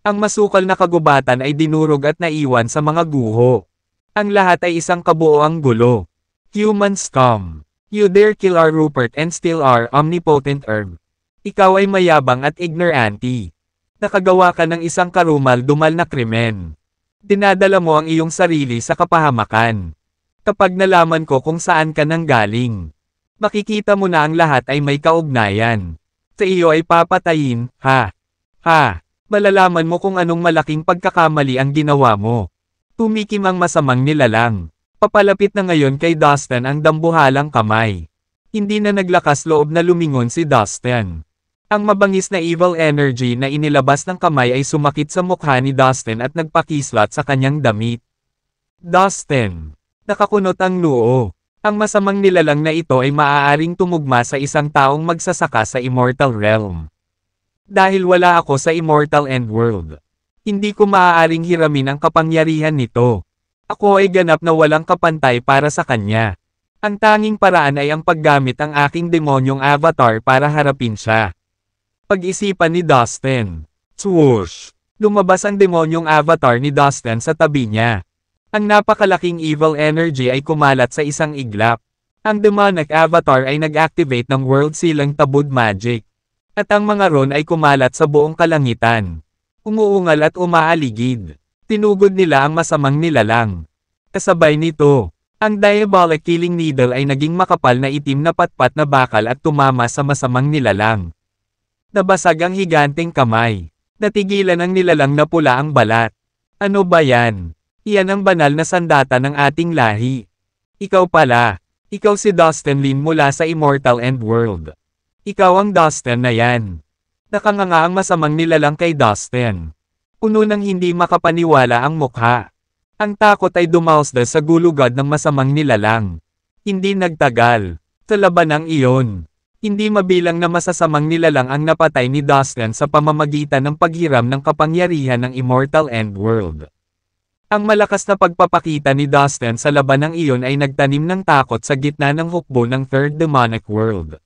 Speaker 1: Ang masukal na kagubatan ay dinurog at naiwan sa mga guho. Ang lahat ay isang kabuoang gulo. Human scum. You dare kill our Rupert and steal our omnipotent herb. Ikaw ay mayabang at ignorante. Nakagawa ka ng isang karumal-dumal na krimen. Dinadala mo ang iyong sarili sa kapahamakan. Kapag nalaman ko kung saan ka nanggaling, makikita mo na ang lahat ay may kaugnayan. Sa iyo ay papatayin, ha? Ha? Malalaman mo kung anong malaking pagkakamali ang ginawa mo. Tumikim ang masamang nilalang. Papalapit na ngayon kay Dustin ang dambuhalang kamay. Hindi na naglakas loob na lumingon si Dustin. Ang mabangis na evil energy na inilabas ng kamay ay sumakit sa mukha ni Dustin at nagpakislat sa kanyang damit. Dustin. Nakakunot ang noo. Ang masamang nilalang na ito ay maaaring tumugma sa isang taong magsasaka sa Immortal Realm. Dahil wala ako sa Immortal Endworld, hindi ko maaaring hiramin ang kapangyarihan nito. Ako ay ganap na walang kapantay para sa kanya. Ang tanging paraan ay ang paggamit ang aking demonyong avatar para harapin siya. Pag-isipan ni Dustin. Swoosh! Lumabas ang demonyong avatar ni Dustin sa tabi niya. Ang napakalaking evil energy ay kumalat sa isang iglap. Ang demonic avatar ay nag-activate ng world sealing tabud magic. At ang mga ron ay kumalat sa buong kalangitan. Umuungal at umaaligid. Tinugod nila ang masamang nilalang. Kasabay nito, ang diabolic killing needle ay naging makapal na itim na patpat na bakal at tumama sa masamang nilalang. Nabasag ang higanteng kamay. Natigilan ang nilalang na pula ang balat. Ano ba yan? Iyan ang banal na sandata ng ating lahi. Ikaw pala. Ikaw si Dustin Lin mula sa Immortal Endworld. Ikaw ang Dustin na yan. Nakanganga ang masamang nilalang kay Dustin. Puno ng hindi makapaniwala ang mukha. Ang takot ay dumausda sa gulugad ng masamang nilalang. Hindi nagtagal. Sa labanang iyon, hindi mabilang na masasamang nilalang ang napatay ni Dustin sa pamamagitan ng paghiram ng kapangyarihan ng Immortal Endworld. Ang malakas na pagpapakita ni Dustin sa labanang iyon ay nagtanim ng takot sa gitna ng hukbo ng Third Demonic World.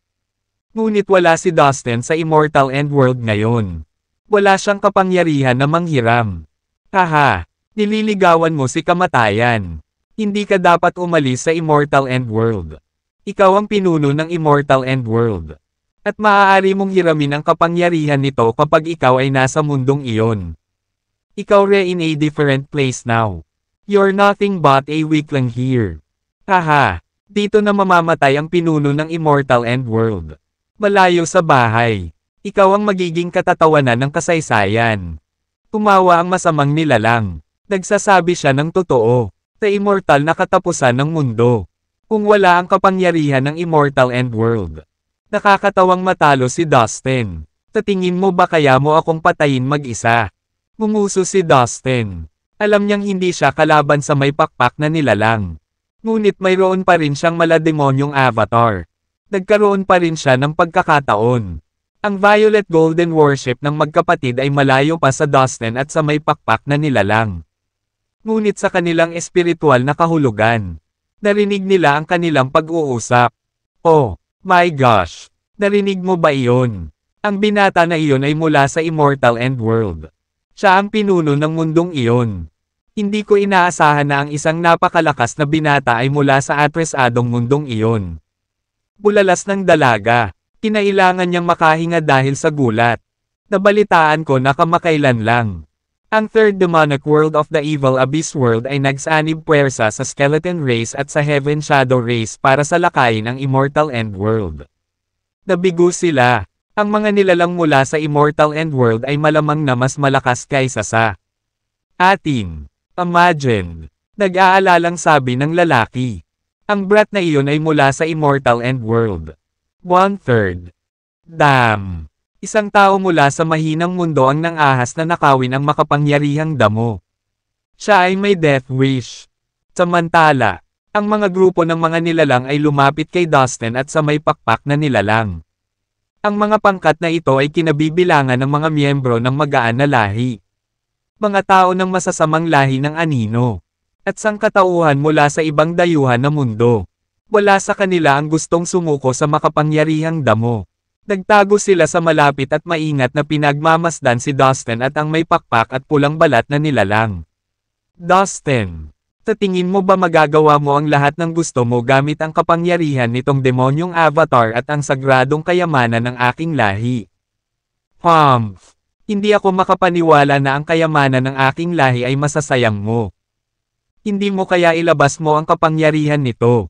Speaker 1: Ngunit wala si Dustin sa Immortal Endworld ngayon. Wala siyang kapangyarihan na manghiram. Haha, nililigawan mo si kamatayan. Hindi ka dapat umalis sa Immortal Endworld. Ikaw ang pinuno ng Immortal Endworld. At maaari mong hiramin ang kapangyarihan nito kapag ikaw ay nasa mundong iyon. Ikaw in a different place now. You're nothing but a weakling here. Haha, dito na mamamatay ang pinuno ng Immortal Endworld. Malayo sa bahay. Ikaw ang magiging katatawanan ng kasaysayan. Tumawa ang masamang nilalang. Nagsasabi siya ng totoo. Sa immortal na katapusan ng mundo. Kung wala ang kapangyarihan ng Immortal Endworld. Nakakatawang matalo si Dustin. Sa tingin mo ba kaya mo akong patayin mag-isa? Ngumuso si Dustin. Alam niyang hindi siya kalaban sa may pakpak na nilalang. Ngunit mayroon pa rin siyang malademonyong avatar. Nagkaroon pa rin siya ng pagkakataon. Ang violet golden worship ng magkapatid ay malayo pa sa Dustin at sa may pakpak na nilalang. Ngunit sa kanilang espiritual na kahulugan, narinig nila ang kanilang pag-uusap. Oh, my gosh! Narinig mo ba iyon? Ang binata na iyon ay mula sa Immortal End World. Siya ang pinuno ng mundong iyon. Hindi ko inaasahan na ang isang napakalakas na binata ay mula sa atresadong mundong iyon. Bulalas ng dalaga. Kinailangan niyang makahinga dahil sa gulat. Nabalitaan ko na kamakailan lang. Ang Third Demonic World of the Evil Abyss World ay nagsanib puwersa sa Skeleton Race at sa Heaven Shadow Race para sa lakayin ang Immortal End World. Nabigo sila. Ang mga nilalang mula sa Immortal End World ay malamang na mas malakas kaysa sa atin. Imagine. Nag-aalalang sabi ng lalaki. Ang brat na iyon ay mula sa Immortal End World. 1/3. Damn. Isang tao mula sa mahinang mundo ang nang-ahas na nakawin ang makapangyarihang damo. Siya ay may death wish. Samantala, ang mga grupo ng mga nilalang ay lumapit kay Dustin at sa may pakpak na nilalang. Ang mga pangkat na ito ay kinabibilangan ng mga miyembro ng magaan na lahi. Mga tao ng masasamang lahi ng anino. At sangkatauhan mula sa ibang dayuhan na mundo. Wala sa kanila ang gustong sumuko sa makapangyarihang damo. Nagtago sila sa malapit at maingat na pinagmamasdan si Dustin at ang may pakpak at pulang balat na nilalang. Dustin, sa tingin mo ba magagawa mo ang lahat ng gusto mo gamit ang kapangyarihan nitong demonyong avatar at ang sagradong kayamanan ng aking lahi? Hindi ako makapaniwala na ang kayamanan ng aking lahi ay masasayang mo. Hindi mo kaya ilabas mo ang kapangyarihan nito.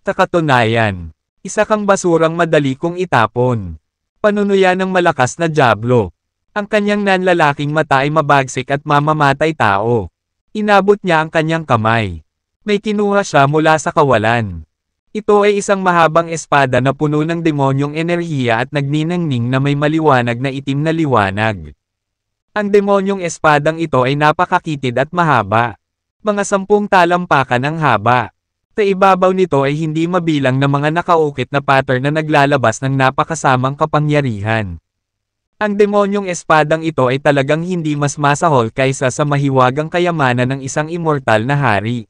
Speaker 1: Sa katunayan, isa kang basurang madali kong itapon. Panunuya ng malakas na Diablo. Ang kanyang nanlalaking mata ay mabagsik at mamamatay tao. Inabot niya ang kanyang kamay. May kinuha siya mula sa kawalan. Ito ay isang mahabang espada na puno ng demonyong enerhiya at nagniningning na may maliwanag na itim na liwanag. Ang demonyong espadang ito ay napakakitid at mahaba. Mga 10 talampakan ang haba. Sa ibabaw nito ay hindi mabilang na mga nakaukit na pattern na naglalabas ng napakasamang kapangyarihan. Ang demonyong espadang ito ay talagang hindi mas masahol kaysa sa mahiwagang kayamanan ng isang immortal na hari.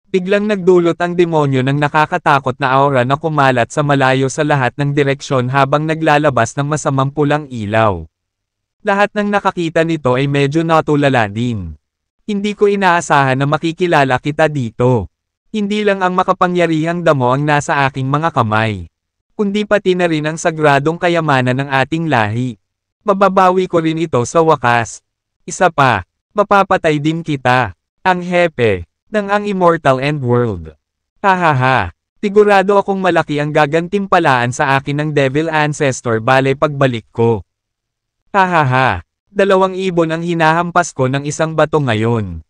Speaker 1: Biglang nagdulot ang demonyo ng nakakatakot na aura na kumalat sa malayo sa lahat ng direksyon habang naglalabas ng masamang pulang ilaw. Lahat ng nakakita nito ay medyo natulala din. Hindi ko inaasahan na makikilala kita dito. Hindi lang ang makapangyarihang damo ang nasa aking mga kamay, kundi pati na rin ang sagradong kayamanan ng ating lahi. Mababawi ko rin ito sa wakas. Isa pa, mapapatay din kita, ang hepe, ng ang Immortal End World. Hahaha, sigurado akong malaki ang gagantimpalaan sa akin ng Devil Ancestor bale pagbalik ko. Hahaha, 2 ibon ang hinahampas ko ng isang bato ngayon.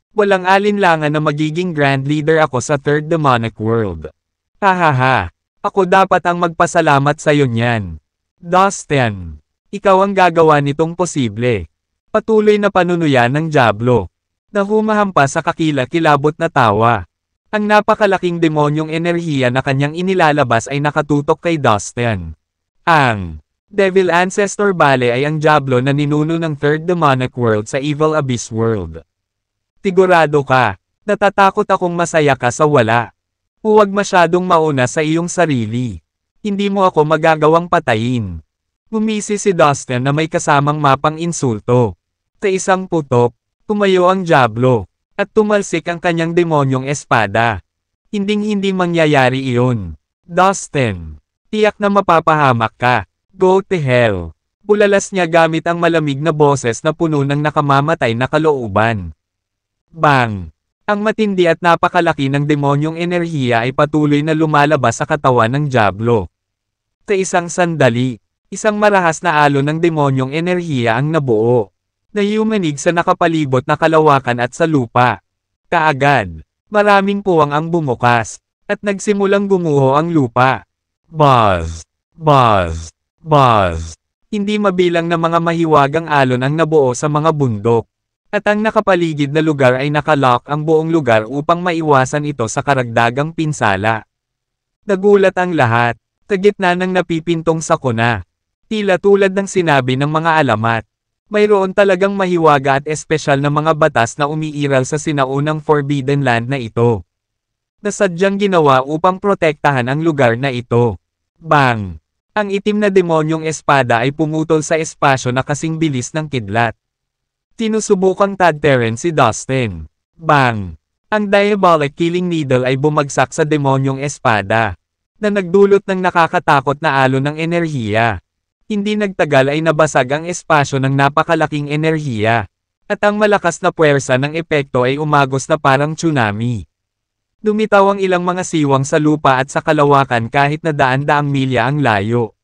Speaker 1: Walang alinlangan na magiging Grand Leader ako sa Third Demonic World. Hahaha, ako dapat ang magpasalamat sa'yo niyan. Dustin, ikaw ang gagawa nitong posible. Patuloy na panunuyan ng Diablo, na humahampas sa kakilakilabot na tawa. Ang napakalaking demonyong enerhiya na kanyang inilalabas ay nakatutok kay Dustin. Ang Devil Ancestor bale ay ang Diablo na ninuno ng Third Demonic World sa Evil Abyss World. Sigurado ka, natatakot akong masaya ka sa wala. Huwag masyadong mauna sa iyong sarili. Hindi mo ako magagawang patayin. Ngumisi si Dustin na may kasamang mapang insulto. Sa isang putok, tumayo ang Diablo, at tumalsik ang kanyang demonyong espada. Hinding-hindi mangyayari iyon. Dustin, tiyak na mapapahamak ka. Go to hell. Bulalas niya gamit ang malamig na boses na puno ng nakamamatay na kalooban. Bang! Ang matindi at napakalaki ng demonyong enerhiya ay patuloy na lumalabas sa katawan ng Diablo. Sa isang sandali, isang marahas na alon ng demonyong enerhiya ang nabuo. Nayumanig sa nakapalibot na kalawakan at sa lupa. Kaagad, maraming puwang ang bumukas, at nagsimulang gumuho ang lupa. Buzz! Buzz! Buzz! Hindi mabilang na mga mahiwagang alon ang nabuo sa mga bundok. At ang nakapaligid na lugar ay nakalock ang buong lugar upang maiwasan ito sa karagdagang pinsala. Nagulat ang lahat, sa gitna ng napipintong sakuna. Tila tulad ng sinabi ng mga alamat. Mayroon talagang mahiwaga at espesyal na mga batas na umiiral sa sinaunang Forbidden Land na ito. Na sadyang ginawa upang protektahan ang lugar na ito. Bang! Ang itim na demonyong espada ay pumutol sa espasyo na kasing bilis ng kidlat. Tinusubukang tadterin si Dustin. Bang! Ang diabolic killing needle ay bumagsak sa demonyong espada, na nagdulot ng nakakatakot na alon ng enerhiya. Hindi nagtagal ay nabasag ang espasyo ng napakalaking enerhiya, at ang malakas na puwersa ng epekto ay umagos na parang tsunami. Lumitaw ang ilang mga siwang sa lupa at sa kalawakan kahit na daan-daang milya ang layo.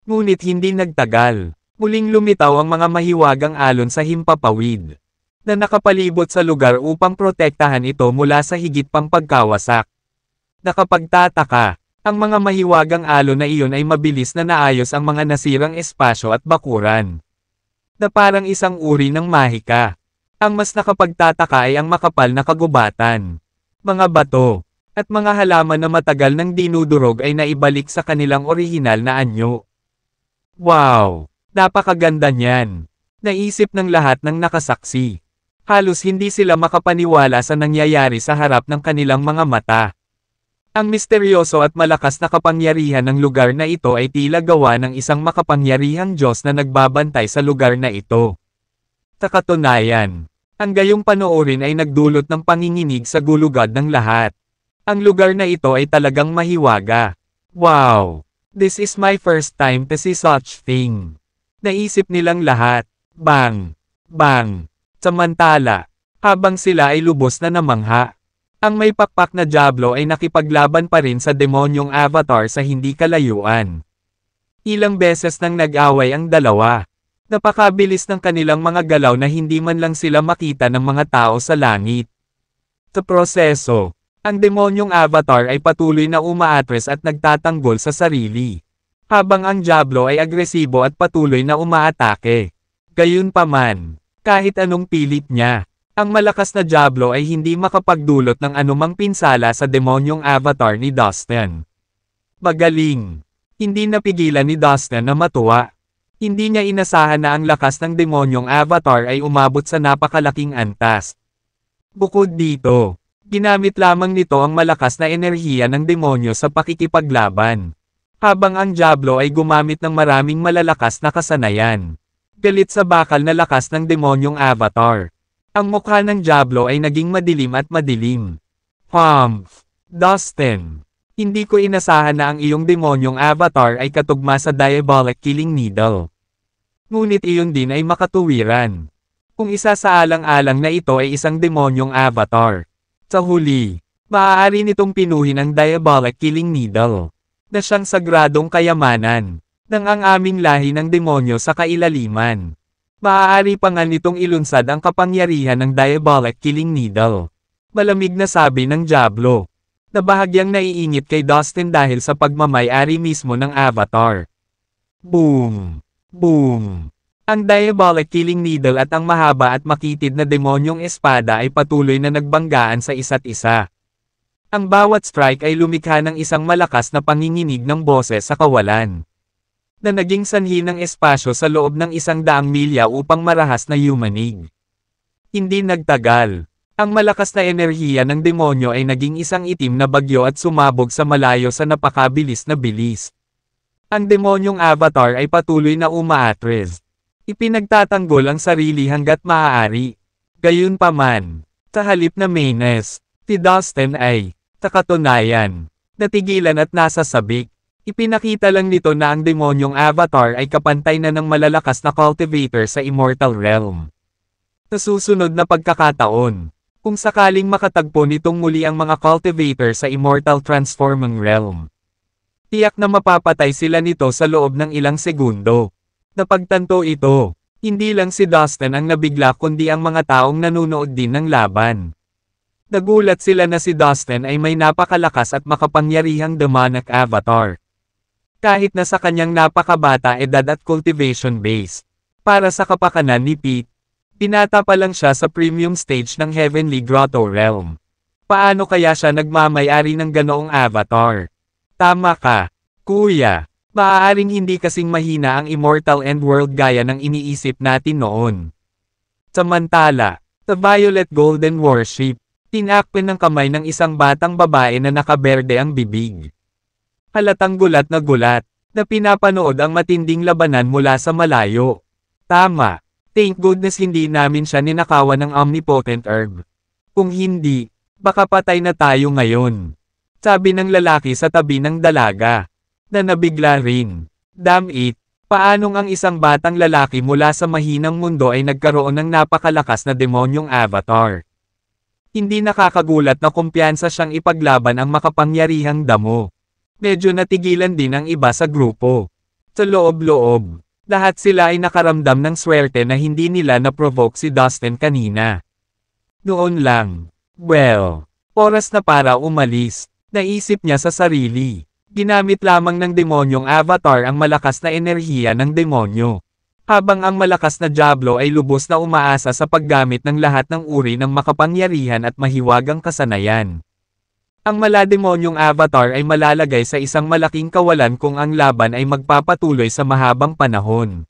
Speaker 1: Ngunit hindi nagtagal, muling lumitaw ang mga mahiwagang alon sa himpapawid, na nakapalibot sa lugar upang protektahan ito mula sa higit pang pagkawasak. Nakapagtataka, ang mga mahiwagang alon na iyon ay mabilis na naayos ang mga nasirang espasyo at bakuran. Na parang isang uri ng mahika. Ang mas nakapagtataka ay ang makapal na kagubatan, mga bato, at mga halaman na matagal nang dinudurog ay naibalik sa kanilang orihinal na anyo. Wow! Napakaganda niyan! Naisip ng lahat ng nakasaksi. Halos hindi sila makapaniwala sa nangyayari sa harap ng kanilang mga mata. Ang misteryoso at malakas na kapangyarihan ng lugar na ito ay tila gawa ng isang makapangyarihang Diyos na nagbabantay sa lugar na ito. Sa katunayan, ang gayong panoorin ay nagdulot ng panginginig sa gulugad ng lahat. Ang lugar na ito ay talagang mahiwaga. Wow! This is my first time to see such thing. Naisip nilang lahat. Bang! Bang! Samantala, habang sila ay lubos na namangha, ang may pakpak na Diablo ay nakipaglaban pa rin sa demonyong avatar sa hindi kalayuan. Ilang beses nang nag-away ang dalawa. Napakabilis ng kanilang mga galaw na hindi man lang sila makita ng mga tao sa langit. Sa proseso, ang demonyong avatar ay patuloy na umaatres at nagtatanggol sa sarili, habang ang Diablo ay agresibo at patuloy na umaatake. Gayunpaman, kahit anong pilit niya, ang malakas na Diablo ay hindi makapagdulot ng anumang pinsala sa demonyong avatar ni Dustin. Magaling! Hindi napigilan ni Dustin na matuwa. Hindi niya inasahan na ang lakas ng demonyong avatar ay umabot sa napakalaking antas. Bukod dito, ginamit lamang nito ang malakas na enerhiya ng demonyo sa pakikipaglaban, habang ang Diablo ay gumamit ng maraming malalakas na kasanayan. Galit sa bakal na lakas ng demonyong avatar, ang mukha ng Diablo ay naging madilim at madilim. Humph! Dustin! Hindi ko inasahan na ang iyong demonyong avatar ay katugma sa diabolic killing needle. Ngunit iyon din ay makatuwiran. Kung isa sa alang-alang na ito ay isang demonyong avatar, sa huli, maaari nitong pinuhin ang diabolic killing needle, na siyang sagradong kayamanan, ng ang aming lahi ng demonyo sa kailaliman. Maaari pa nga nitong ilunsad ang kapangyarihan ng diabolic killing needle. Malamig na sabi ng Diablo, na bahagyang naiingit kay Dustin dahil sa pagmamay-ari mismo ng avatar. Boom! Boom! Ang diabolic killing needle at ang mahaba at makitid na demonyong espada ay patuloy na nagbanggaan sa isa't isa. Ang bawat strike ay lumikha ng isang malakas na panginginig ng boses sa kawalan, na naging sanhi ng espasyo sa loob ng 100 milya upang marahas na yumanig. Hindi nagtagal, ang malakas na enerhiya ng demonyo ay naging isang itim na bagyo at sumabog sa malayo sa napakabilis na bilis. Ang demonyong avatar ay patuloy na umaatres. Ipinagtatanggol ang sarili hanggat maaari. Gayunpaman, sa halip na menes, si Dustin ay, sa katunayan, natigilan at nasa sabik. Ipinakita lang nito na ang demonyong avatar ay kapantay na ng malalakas na cultivator sa Immortal Realm. Sa susunod na pagkakataon, kung sakaling makatagpo nitong muli ang mga cultivator sa Immortal Transforming Realm, tiyak na mapapatay sila nito sa loob ng ilang segundo. Napagtanto ito, hindi lang si Dustin ang nabigla kundi ang mga taong nanunood din ng laban. Nagulat sila na si Dustin ay may napakalakas at makapangyarihang demonic avatar. Kahit na sa kanyang napakabata edad at cultivation base. Para sa kapakanan ni Pete, pinata pa lang siya sa premium stage ng Heavenly Grotto Realm. Paano kaya siya nagmamay-ari ng ganoong avatar? Tama ka, kuya. Maaaring hindi kasing mahina ang Immortal Endworld gaya ng iniisip natin noon. Samantala, sa Violet Golden Warship, tinakpan ng kamay ng isang batang babae na nakaberde ang bibig. Halatang gulat na pinapanood ang matinding labanan mula sa malayo. Tama, thank goodness hindi namin siya ninakawan ng omnipotent herb. Kung hindi, baka patay na tayo ngayon. Sabi ng lalaki sa tabi ng dalaga. Na nabigla rin. Damn it, paanong ang isang batang lalaki mula sa mahinang mundo ay nagkaroon ng napakalakas na demonyong avatar? Hindi nakakagulat na kumpiyansa siyang ipaglaban ang makapangyarihang damo. Medyo natigilan din ang iba sa grupo. Sa loob-loob, lahat sila ay nakaramdam ng swerte na hindi nila na-provoke si Dustin kanina. Noon lang, well, oras na para umalis, naisip niya sa sarili. Ginamit lamang ng demonyong avatar ang malakas na enerhiya ng demonyo. Habang ang malakas na Diablo ay lubos na umaasa sa paggamit ng lahat ng uri ng makapangyarihan at mahiwagang kasanayan. Ang malademonyong avatar ay malalagay sa isang malaking kawalan kung ang laban ay magpapatuloy sa mahabang panahon.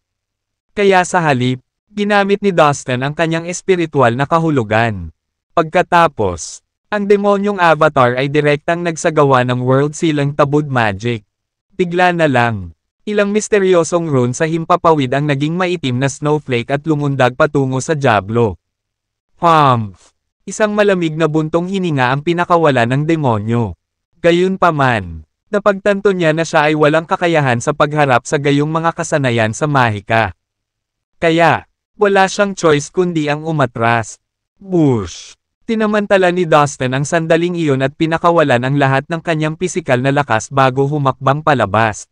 Speaker 1: Kaya sa halip, ginamit ni Dustin ang kanyang espiritual na kahulugan. Pagkatapos, ang demonyong avatar ay direktang nagsagawa ng world sealing tabud magic. Bigla na lang, ilang misteryosong rune sa himpapawid ang naging maitim na snowflake at lumundag patungo sa Diablo. Humph! Isang malamig na buntong hininga ang pinakawala ng demonyo. Gayunpaman, napagtanto niya na siya ay walang kakayahan sa pagharap sa gayong mga kasanayan sa mahika. Kaya, wala siyang choice kundi ang umatras. Bush! Tinamantala ni Dustin ang sandaling iyon at pinakawalan ang lahat ng kanyang pisikal na lakas bago humakbang palabas.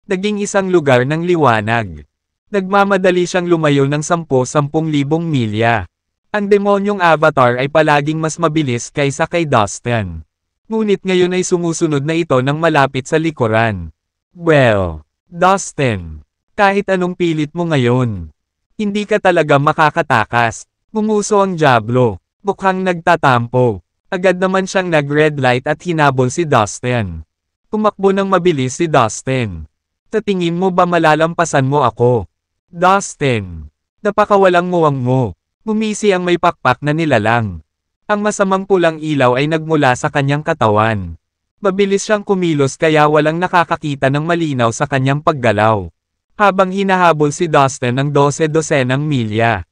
Speaker 1: Naging isang lugar ng liwanag. Nagmamadali siyang lumayo ng 10,000 milya. Ang demonyong avatar ay palaging mas mabilis kaysa kay Dustin. Ngunit ngayon ay sumusunod na ito ng malapit sa likuran. Well, Dustin, kahit anong pilit mo ngayon, hindi ka talaga makakatakas. Mumuso ang Diablo. Mukhang nagtatampo. Agad naman siyang nag-red light at hinabol si Dustin. Tumakbo ng mabilis si Dustin. Sa tingin mo ba malalampasan mo ako? Dustin, napakawalang muwang mo. Mumisi ang may pakpak na nilalang. Ang masamang pulang ilaw ay nagmula sa kanyang katawan. Mabilis siyang kumilos kaya walang nakakakita ng malinaw sa kanyang paggalaw. Habang hinahabol si Dustin ng 12 milya.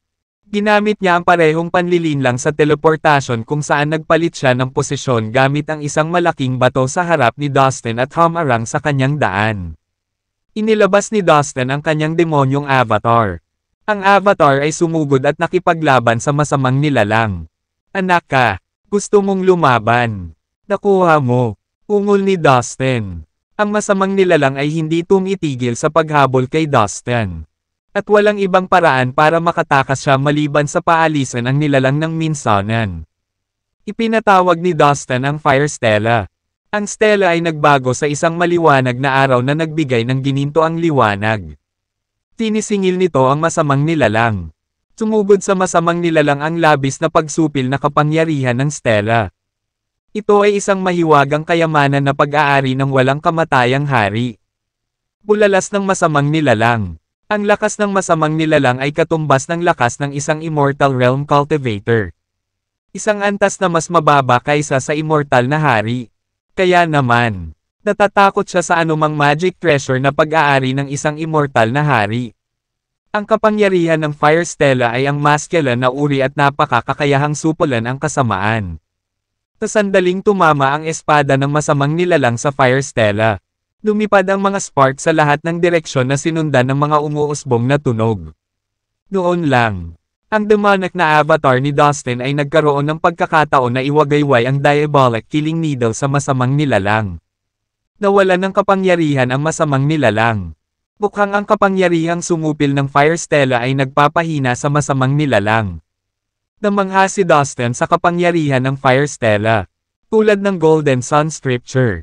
Speaker 1: Ginamit niya ang parehong panlilinlang sa teleportasyon kung saan nagpalit siya ng posisyon gamit ang isang malaking bato sa harap ni Dustin at humarang sa kanyang daan. Inilabas ni Dustin ang kanyang demonyong avatar. Ang avatar ay sumugod at nakipaglaban sa masamang nilalang. Anak ka, gusto mong lumaban. Nakuha mo, ungol ni Dustin. Ang masamang nilalang ay hindi tumitigil sa paghabol kay Dustin. At walang ibang paraan para makatakas siya maliban sa paalisan ang nilalang ng minsanan. Ipinatawag ni Dustin ang Fire Stella. Ang stela ay nagbago sa isang maliwanag na araw na nagbigay ng gininto ang liwanag. Tinisingil nito ang masamang nilalang. Sumugod sa masamang nilalang ang labis na pagsupil na kapangyarihan ng stela. Ito ay isang mahiwagang kayamanan na pag-aari ng walang kamatayang hari. Bulalas ng masamang nilalang. Ang lakas ng masamang nilalang ay katumbas ng lakas ng isang Immortal Realm Cultivator. Isang antas na mas mababa kaysa sa Immortal na hari. Kaya naman, natatakot siya sa anumang magic treasure na pag-aari ng isang Immortal na hari. Ang kapangyarihan ng Fire Stella ay ang masculine na uri at napakakakayahang supulan ang kasamaan. Sa sandaling tumama ang espada ng masamang nilalang sa Fire Stella. Lumipad ang mga spark sa lahat ng direksyon na sinundan ng mga umuusbong na tunog. Noon lang, ang demonic na avatar ni Dustin ay nagkaroon ng pagkakataon na iwagayway ang diabolic killing needle sa masamang nilalang. Nawalan ng kapangyarihan ang masamang nilalang. Mukhang ang kapangyarihang sumupil ng Fire Stella ay nagpapahina sa masamang nilalang. Namangha si Dustin sa kapangyarihan ng Fire Stella. Tulad ng Golden Sun Scripture.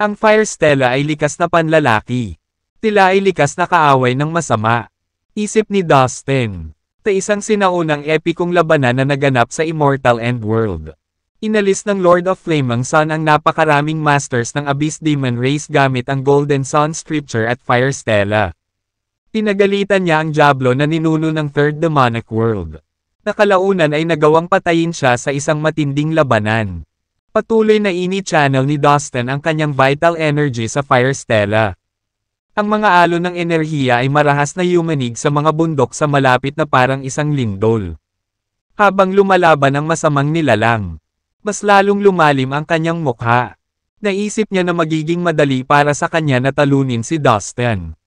Speaker 1: Ang Fire Stella ay likas na panlalaki. Tila ay likas na kaaway ng masama. Isip ni Dustin. Sa isang sinaunang epikong labanan na naganap sa Immortal Endworld. Inalis ng Lord of Flaming Sun ang napakaraming masters ng Abyss Demon Race gamit ang Golden Sun Scripture at Fire Stella. Pinagalitan niya ang Diablo na ninuno ng Third Demonic World. Nakalaunan ay nagawang patayin siya sa isang matinding labanan. Patuloy na ini-channel ni Dustin ang kanyang vital energy sa Fire Stella. Ang mga alon ng enerhiya ay marahas na yumanig sa mga bundok sa malapit na parang isang lindol. Habang lumalaban ang masamang nilalang, mas lalong lumalim ang kanyang mukha. Naisip niya na magiging madali para sa kanya na talunin si Dustin.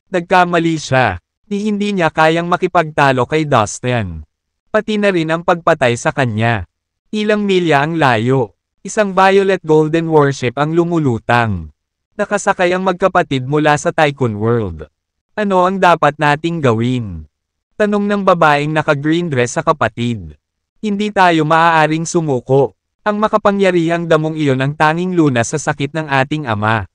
Speaker 1: Nagkamali siya, hindi niya kayang makipagtalo kay Dustin. Pati na rin ang pagpatay sa kanya. Ilang milya ang layo, isang Violet Golden Warship ang lumulutang. Nakasakay ang magkapatid mula sa Tycoon World. Ano ang dapat nating gawin? Tanong ng babaeng naka-green dress sa kapatid. Hindi tayo maaaring sumuko. Ang makapangyarihang damong iyon ang tanging lunas sa sakit ng ating ama.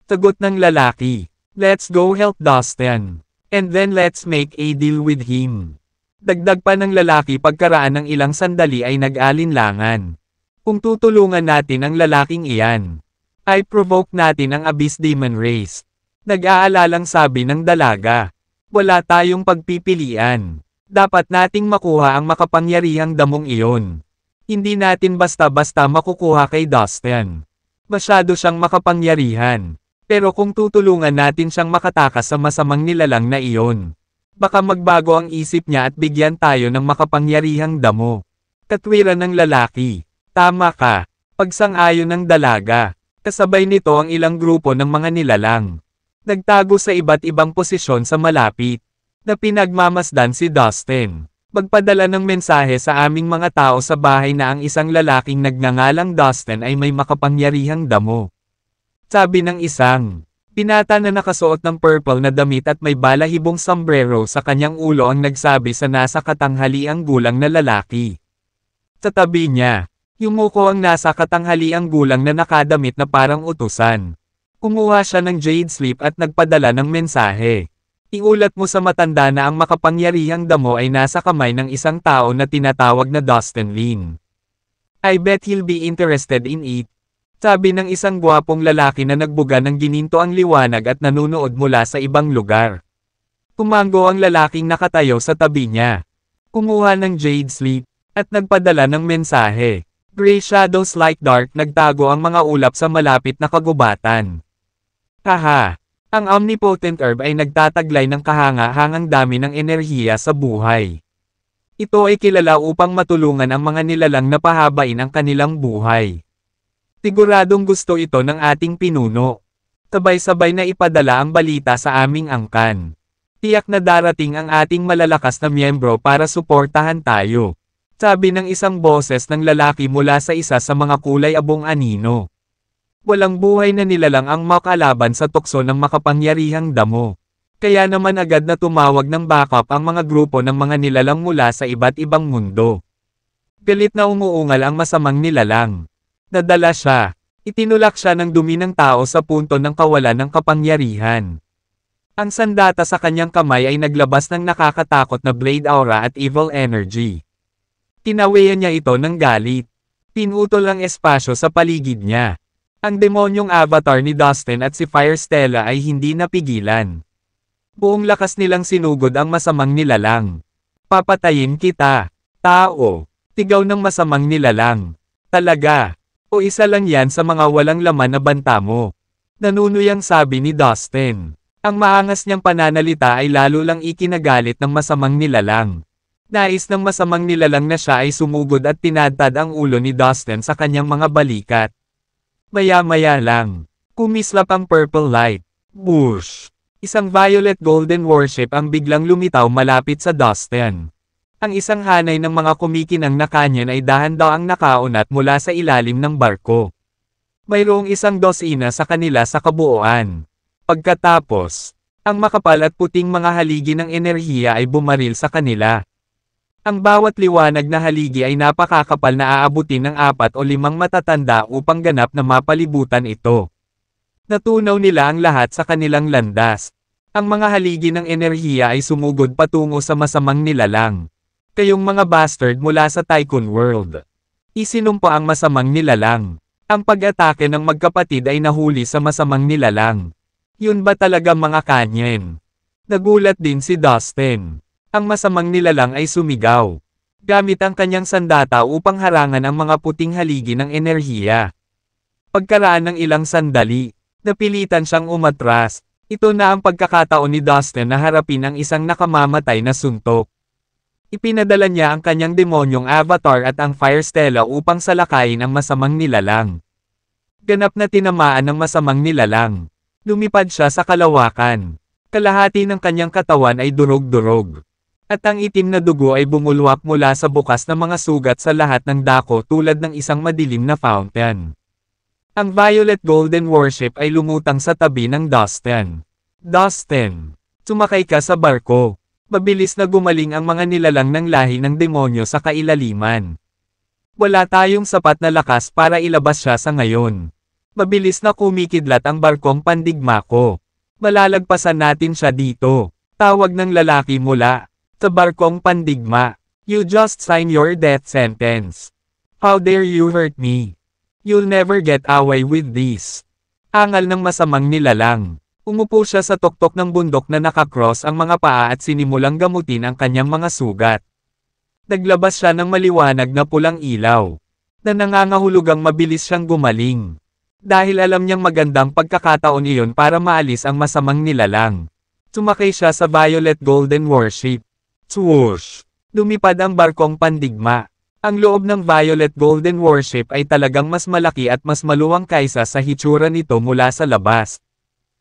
Speaker 1: Sagot ng lalaki, let's go help Dustin. And then let's make a deal with him. Dagdag pa ng lalaki pagkaraan ng ilang sandali ay nag-alinlangan. Kung tutulungan natin ang lalaking iyan, ay provoke natin ang Abyss Demon Race. Nag-aalalang sabi ng dalaga. Wala tayong pagpipilian. Dapat nating makuha ang makapangyarihang damong iyon. Hindi natin basta-basta makukuha kay Dustin. Masyado siyang makapangyarihan. Pero kung tutulungan natin siyang makatakas sa masamang nilalang na iyon, baka magbago ang isip niya at bigyan tayo ng makapangyarihang damo. Katwiran ng lalaki. Tama ka. Pagsang-ayon ng dalaga. Kasabay nito ang ilang grupo ng mga nilalang. Nagtago sa iba't ibang posisyon sa malapit. Na pinagmamasdan si Dustin. Magpadala ng mensahe sa aming mga tao sa bahay na ang isang lalaking nagngangalang Dustin ay may makapangyarihang damo. Sabi ng isang binata na nakasuot ng purple na damit at may balahibong sombrero sa kanyang ulo ang nagsabi sa nasa katanghaliang gulang na lalaki. Sa tabi niya, yumuko ang nasa katanghaliang gulang na nakadamit na parang utusan. Kumuha siya ng Jade Sleep at nagpadala ng mensahe. Iulat mo sa matanda na ang makapangyarihang damo ay nasa kamay ng isang tao na tinatawag na Dustin Lin. I bet he'll be interested in it. Sabi ng isang gwapong lalaki na nagbuga ng gininto ang liwanag at nanunood mula sa ibang lugar. Tumango ang lalaking nakatayo sa tabi niya. Kumuha ng Jade Sleep, at nagpadala ng mensahe. Gray shadows like dark nagtago ang mga ulap sa malapit na kagubatan. Haha! Ang omnipotent herb ay nagtataglay ng kahanga-hangang dami ng enerhiya sa buhay. Ito ay kilala upang matulungan ang mga nilalang na pahabain ang kanilang buhay. Siguradong gusto ito ng ating pinuno. Sabay-sabay na ipadala ang balita sa aming angkan. Tiyak na darating ang ating malalakas na miyembro para suportahan tayo. Sabi ng isang boses ng lalaki mula sa isa sa mga kulay abong anino. Walang buhay na nilalang ang makalaban sa tukso ng makapangyarihang damo. Kaya naman agad na tumawag ng backup ang mga grupo ng mga nilalang mula sa iba't ibang mundo. Galit na umuungal ang masamang nilalang. Nadala siya. Itinulak siya ng dumi ng tao sa punto ng kawalan ng kapangyarihan. Ang sandata sa kanyang kamay ay naglabas ng nakakatakot na blade aura at evil energy. Tinawian niya ito ng galit. Pinutol ang espasyo sa paligid niya. Ang demonyong avatar ni Dustin at si Fire Stella ay hindi napigilan. Buong lakas nilang sinugod ang masamang nilalang. Papatayin kita, tao. Tigaw ng masamang nilalang. Talaga. O isa lang yan sa mga walang laman na banta mo. Nanunuyang sabi ni Dustin. Ang maangas niyang pananalita ay lalo lang ikinagalit ng masamang nilalang. Nais ng masamang nilalang na siya ay sumugod at tinadtad ang ulo ni Dustin sa kanyang mga balikat. Maya-maya lang. Kumislap ang purple light. Whoosh! Isang violet golden warship ang biglang lumitaw malapit sa Dustin. Ang isang hanay ng mga kumikinang na kanyan ay dahan-daang nakaunat mula sa ilalim ng barko. Mayroong isang dosina sa kanila sa kabuuan. Pagkatapos, ang makapal at puting mga haligi ng enerhiya ay bumaril sa kanila. Ang bawat liwanag na haligi ay napakakapal na aabutin ng 4 o 5 matatanda upang ganap na mapalibutan ito. Natunaw nila ang lahat sa kanilang landas. Ang mga haligi ng enerhiya ay sumugod patungo sa masamang nilalang. Kayong mga bastard mula sa Tycoon World. Isinumpa ang masamang nilalang. Ang pag-atake ng magkapatid ay nahuli sa masamang nilalang. Yun ba talaga mga kanyen? Nagulat din si Dustin. Ang masamang nilalang ay sumigaw. Gamit ang kanyang sandata upang harangan ang mga puting haligi ng enerhiya. Pagkaraan ng ilang sandali, napilitan siyang umatras. Ito na ang pagkakataon ni Dustin na harapin ang isang nakamamatay na suntok. Ipinadala niya ang kanyang demonyong avatar at ang Fire Stella upang salakayin ang masamang nilalang. Ganap na tinamaan ng masamang nilalang. Lumipad siya sa kalawakan. Kalahati ng kanyang katawan ay durog-durog. At ang itim na dugo ay bumulwak mula sa bukas na mga sugat sa lahat ng dako tulad ng isang madilim na fountain. Ang Violet Golden Warship ay lumutang sa tabi ng Dustin. Dustin, sumakay ka sa barko. Mabilis na gumaling ang mga nilalang ng lahi ng demonyo sa kailaliman. Wala tayong sapat na lakas para ilabas siya sa ngayon. Mabilis na kumikidlat ang barkong pandigma ko. Malalagpasan natin siya dito. Tawag ng lalaki mula sa barkong pandigma. You just sign your death sentence. How dare you hurt me? You'll never get away with this. Angal ng masamang nilalang. Umupo siya sa tuktok ng bundok na nakakross ang mga paa at sinimulang gamutin ang kanyang mga sugat. Naglabas siya ng maliwanag na pulang ilaw, na nangangahulugang mabilis siyang gumaling. Dahil alam niyang magandang pagkakataon iyon para maalis ang masamang nilalang. Sumakay siya sa Violet Golden Warship. Swoosh! Lumipad ang barkong pandigma. Ang loob ng Violet Golden Warship ay talagang mas malaki at mas maluwang kaysa sa hitsura nito mula sa labas.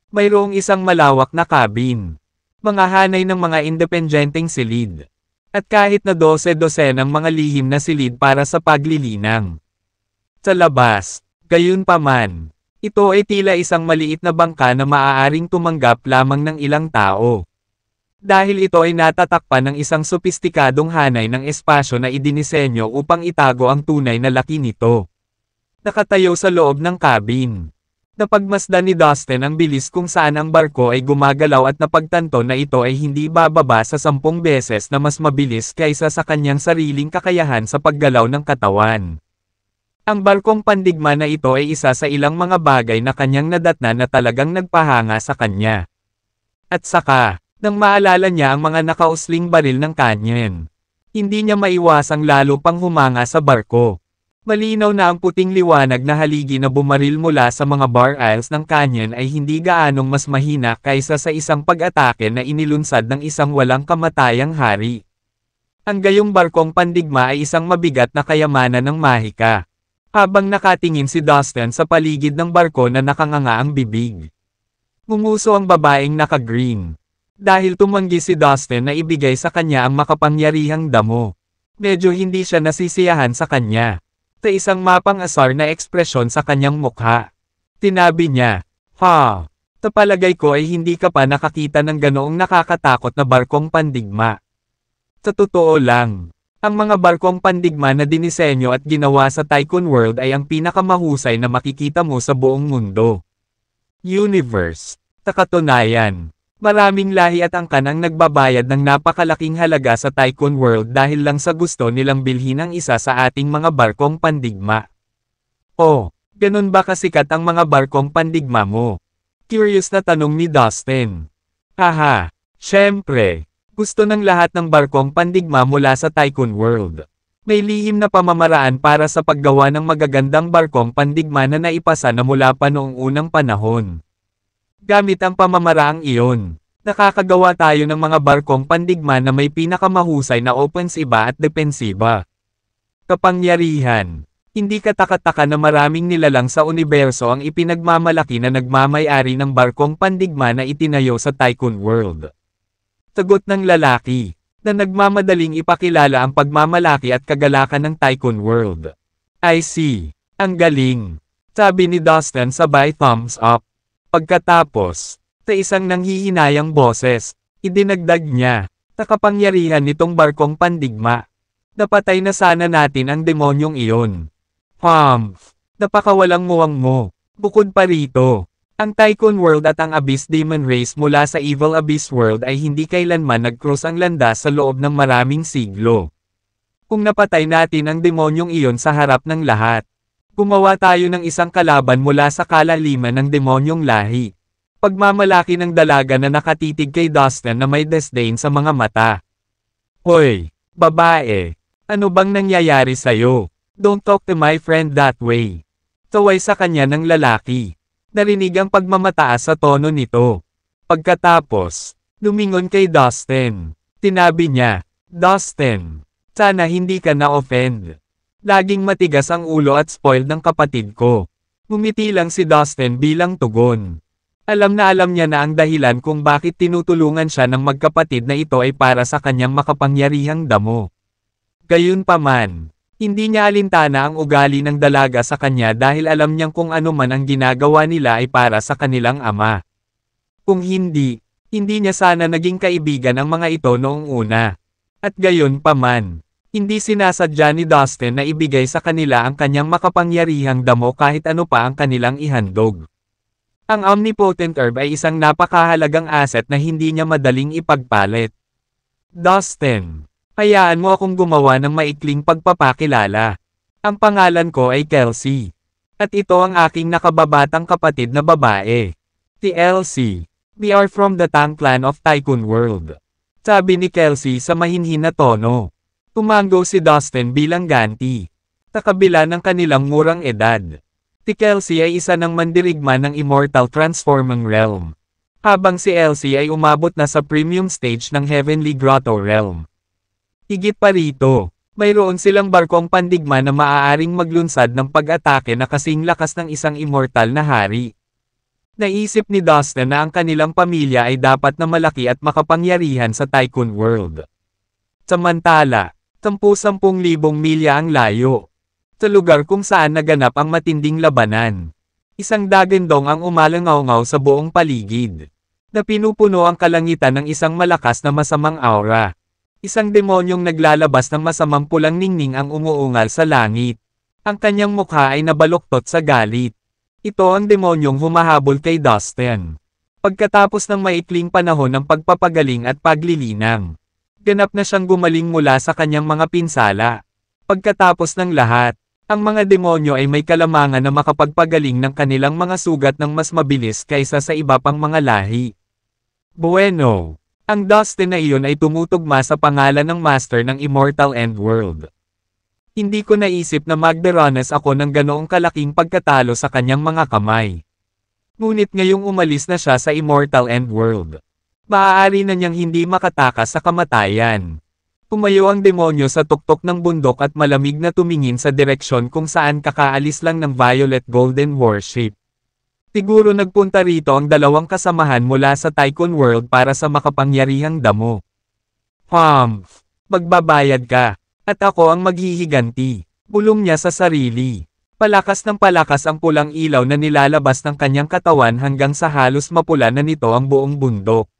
Speaker 1: Mayroong isang malawak na cabin. Mga hanay ng mga independenteng silid. At kahit na 12 ng mga lihim na silid para sa paglilinang. Sa labas, gayunpaman, ito ay tila isang maliit na bangka na maaaring tumanggap lamang ng ilang tao. Dahil ito ay natatakpan ng isang sopistikadong hanay ng espasyo na idinisenyo upang itago ang tunay na laki nito. Nakatayo sa loob ng cabin. Napagmasdan ni Dustin ang bilis kung saan ang barko ay gumagalaw at napagtanto na ito ay hindi bababa sa 10 beses na mas mabilis kaysa sa kanyang sariling kakayahan sa paggalaw ng katawan. Ang barkong pandigma na ito ay isa sa ilang mga bagay na kanyang nadatna na talagang nagpahanga sa kanya. At saka, nang maalala niya ang mga nakausling baril ng kanyen, hindi niya maiwasang lalo pang humanga sa barko. Malinaw na ang puting liwanag na haligi na bumaril mula sa mga bar aisles ng kanyen ay hindi gaanong mas mahina kaysa sa isang pag-atake na inilunsad ng isang walang kamatayang hari. Ang gayong barkong pandigma ay isang mabigat na kayamanan ng mahika. Habang nakatingin si Dustin sa paligid ng barko na nakanganga ang bibig. Ngumuso ang babaeng naka-green. Dahil tumanggi si Dustin na ibigay sa kanya ang makapangyarihang damo. Medyo hindi siya nasisiyahan sa kanya. Sa isang mapang-asar na ekspresyon sa kanyang mukha. Tinabi niya, "Ha, tapalagay ko ay hindi ka pa nakakita ng ganoong nakakatakot na barkong pandigma." Sa totoo lang, ang mga barkong pandigma na dinisenyo at ginawa sa Tycoon World ay ang pinakamahusay na makikita mo sa buong mundo. Universe. Sa katunayan, maraming lahi at angkan ang nagbabayad ng napakalaking halaga sa Tycoon World dahil lang sa gusto nilang bilhin ang isa sa ating mga barkong pandigma. Oh, ganun ba kasikat ang mga barkong pandigma mo? Curious na tanong ni Dustin. Haha, syempre, gusto ng lahat ng barkong pandigma mula sa Tycoon World. May lihim na pamamaraan para sa paggawa ng magagandang barkong pandigma na naipasa na mula pa noong unang panahon. Gamit ang pamamaraang iyon, nakakagawa tayo ng mga barkong pandigma na may pinakamahusay na opensiba at depensiba. Kapangyarihan. Hindi kataka-taka na maraming nilalang sa universo ang ipinagmamalaki na nagmamay-ari ng barkong pandigma na itinayo sa Tycoon World. Sagot ng lalaki, na nagmamadaling ipakilala ang pagmamalaki at kagalakan ng Tycoon World. I see. Ang galing. Sabi ni Dustin sabay thumbs up. Pagkatapos, sa isang nanghihinayang boses, idinagdag niya, sa kapangyarihan nitong barkong pandigma. Napatay na sana natin ang demonyong iyon. Napakawalang muwang mo. Bukod pa rito, ang Tycoon World at ang Abyss Demon Race mula sa Evil Abyss World ay hindi kailanman nag-cross ang landas sa loob ng maraming siglo. Kung napatay natin ang demonyong iyon sa harap ng lahat, gumawa tayo ng isang kalaban mula sa kalaliman ng demonyong lahi. Pagmamalaki ng dalaga na nakatitig kay Dustin na may disdain sa mga mata. Hoy, babae! Ano bang nangyayari sa'yo? Don't talk to my friend that way. Taway sa kanya ng lalaki. Narinig ang pagmamataas sa tono nito. Pagkatapos, lumingon kay Dustin. Tinabi niya, Dustin, sana hindi ka na-offend. Laging matigas ang ulo at spoiled ng kapatid ko. Ngumiti lang si Dustin bilang tugon. Alam niya na ang dahilan kung bakit tinutulungan siya ng magkapatid na ito ay para sa kanyang makapangyarihang damo. Gayunpaman, hindi niya alintana ang ugali ng dalaga sa kanya dahil alam niyang kung ano man ang ginagawa nila ay para sa kanilang ama. Kung hindi niya sana naging kaibigan ang mga ito noong una. At gayunpaman, hindi sinasadya ni Dustin na ibigay sa kanila ang kanyang makapangyarihang damo kahit ano pa ang kanilang ihandog. Ang omnipotent herb ay isang napakahalagang asset na hindi niya madaling ipagpalit. Dustin, hayaan mo akong gumawa ng maikling pagpapakilala. Ang pangalan ko ay Kelsey. At ito ang aking nakababatang kapatid na babae. Si Elsie. We are from the Tang clan of Tycoon World. Sabi ni Kelsey sa mahinhin na tono. Tumango si Dustin bilang ganti. Sa kabila ng kanilang murang edad. Si Kelsey ay isa ng mandirigma ng Immortal Transforming Realm. Habang si Elsie ay umabot na sa premium stage ng Heavenly Grotto Realm. Higit pa rito, mayroon silang barkong pandigma na maaaring maglunsad ng pag-atake na kasing lakas ng isang immortal na hari. Naisip ni Dustin na ang kanilang pamilya ay dapat na malaki at makapangyarihan sa Tycoon World. Samantala, 10,000 milya ang layo. Sa lugar kung saan naganap ang matinding labanan. Isang dagandong ang umalangaw-ngaw sa buong paligid. Na pinupuno ang kalangitan ng isang malakas na masamang aura. Isang demonyong naglalabas ng masamang pulang ningning ang umuungal sa langit. Ang kanyang mukha ay nabaluktot sa galit. Ito ang demonyong humahabol kay Dustin. Pagkatapos ng maikling panahon ng pagpapagaling at paglilinang, ganap na siyang gumaling mula sa kanyang mga pinsala. Pagkatapos ng lahat, ang mga demonyo ay may kalamangan na makapagpagaling ng kanilang mga sugat ng mas mabilis kaysa sa iba pang mga lahi. Bueno, ang Dustin na iyon ay tumutugma sa pangalan ng Master ng Immortal End World. Hindi ko naisip na magdaranas ako ng ganoong kalaking pagkatalo sa kanyang mga kamay. Ngunit ngayong umalis na siya sa Immortal End World, maaari na niyang hindi makatakas sa kamatayan. Tumayo ang demonyo sa tuktok ng bundok at malamig na tumingin sa direksyon kung saan kakaalis lang ng Violet Golden Warship. Siguro nagpunta rito ang dalawang kasamahan mula sa Tycoon World para sa makapangyarihang damo. Humph! Magbabayad ka, at ako ang maghihiganti. Bulong niya sa sarili. Palakas ng palakas ang pulang ilaw na nilalabas ng kanyang katawan hanggang sa halos mapula na nito ang buong bundok.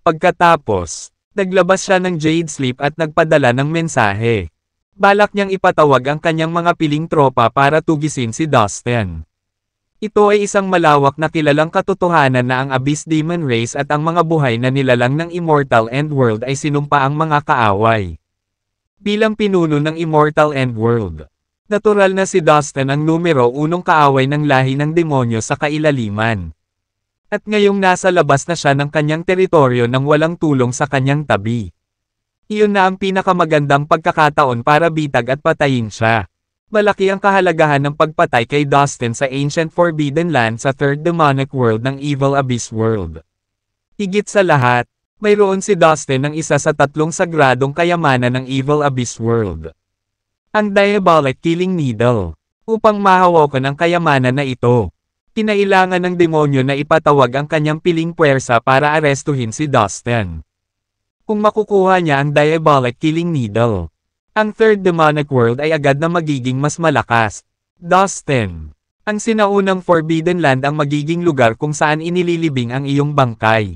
Speaker 1: Pagkatapos, naglabas siya ng Jade Sleep at nagpadala ng mensahe. Balak niyang ipatawag ang kanyang mga piling tropa para tugisin si Dustin. Ito ay isang malawak na kilalang katotohanan na ang Abyss Demon Race at ang mga buhay na nilalang ng Immortal End World ay sinumpaang mga kaaway. Bilang pinuno ng Immortal End World, natural na si Dustin ang numero 1 kaaway ng lahi ng demonyo sa kailaliman. At ngayong nasa labas na siya ng kanyang teritoryo nang walang tulong sa kanyang tabi. Iyon na ang pinakamagandang pagkakataon para bitag at patayin siya. Malaki ang kahalagahan ng pagpatay kay Dustin sa Ancient Forbidden Land sa Third Demonic World ng Evil Abyss World. Higit sa lahat, mayroon si Dustin ng isa sa 3 sagradong kayamanan ng Evil Abyss World. Ang Diabolic Killing Needle. Upang mahawakan ang kayamanan na ito, kinailangan ng demonyo na ipatawag ang kanyang piling puwersa para arestuhin si Dustin. Kung makukuha niya ang Diabolic Killing Needle, ang Third Demonic World ay agad na magiging mas malakas. Dustin, ang sinaunang Forbidden Land ang magiging lugar kung saan inililibing ang iyong bangkay.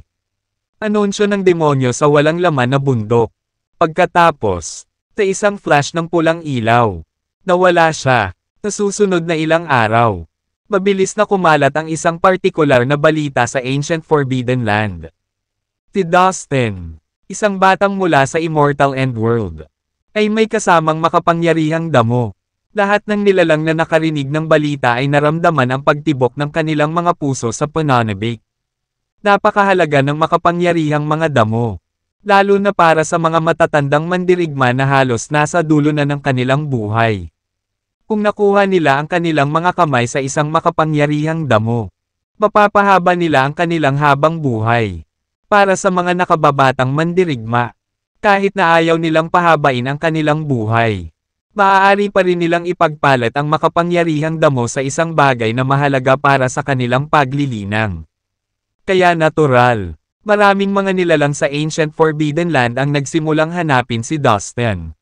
Speaker 1: Anunsyo ng demonyo sa walang laman na bundok. Pagkatapos, sa isang flash ng pulang ilaw, nawala siya. Sa susunod na ilang araw, mabilis na kumalat ang isang partikular na balita sa Ancient Forbidden Land. Si Dustin, isang batang mula sa Immortal End World, ay may kasamang makapangyarihang damo. Lahat ng nilalang na nakarinig ng balita ay naramdaman ang pagtibok ng kanilang mga puso sa pananabik. Napakahalaga ng makapangyarihang mga damo. Lalo na para sa mga matatandang mandirigma na halos nasa dulo na ng kanilang buhay. Kung nakuha nila ang kanilang mga kamay sa isang makapangyarihang damo, mapapahaba nila ang kanilang habang buhay. Para sa mga nakababatang mandirigma, kahit na ayaw nilang pahabain ang kanilang buhay, maaari pa rin nilang ipagpalit ang makapangyarihang damo sa isang bagay na mahalaga para sa kanilang paglilinang. Kaya natural, maraming mga nilalang sa Ancient Forbidden Land ang nagsimulang hanapin si Dustin.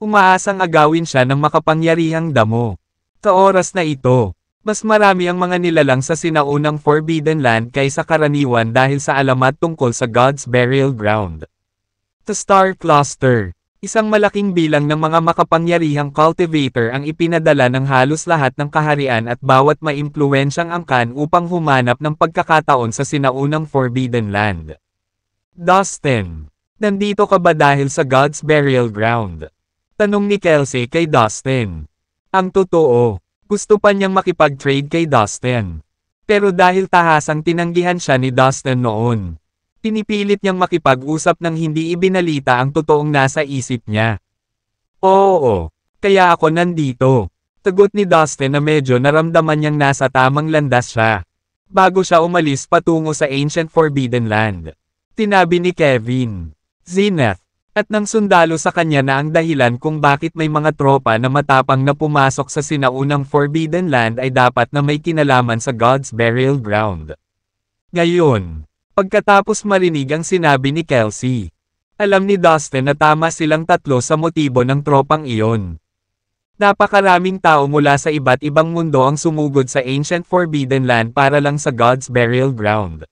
Speaker 1: Umaasang agawin siya ng makapangyarihang damo. Sa oras na ito, mas marami ang mga nilalang sa sinaunang Forbidden Land kaysa karaniwan dahil sa alamat tungkol sa God's Burial Ground. Sa Star Cluster, isang malaking bilang ng mga makapangyarihang cultivator ang ipinadala ng halos lahat ng kaharian at bawat maimpluwensyang angkan upang humanap ng pagkakataon sa sinaunang Forbidden Land. Dustin, nandito ka ba dahil sa God's Burial Ground? Tanong ni Kelsey kay Dustin. Ang totoo, gusto pa niyang makipag-trade kay Dustin. Pero dahil tahasang tinanggihan siya ni Dustin noon, pinipilit niyang makipag-usap nang hindi ibinalita ang totoong nasa isip niya. Oo, kaya ako nandito. Sagot ni Dustin na medyo naramdaman niyang nasa tamang landas siya. Bago siya umalis patungo sa Ancient Forbidden Land. Tinabi ni Kevin, Zenith, at ng sundalo sa kanya na ang dahilan kung bakit may mga tropa na matapang na pumasok sa sinaunang Forbidden Land ay dapat na may kinalaman sa God's Burial Ground. Ngayon, pagkatapos marinig ang sinabi ni Kelsey, alam ni Dustin na tama silang tatlo sa motibo ng tropang iyon. Napakaraming tao mula sa iba't ibang mundo ang sumugod sa Ancient Forbidden Land para lang sa God's Burial Ground.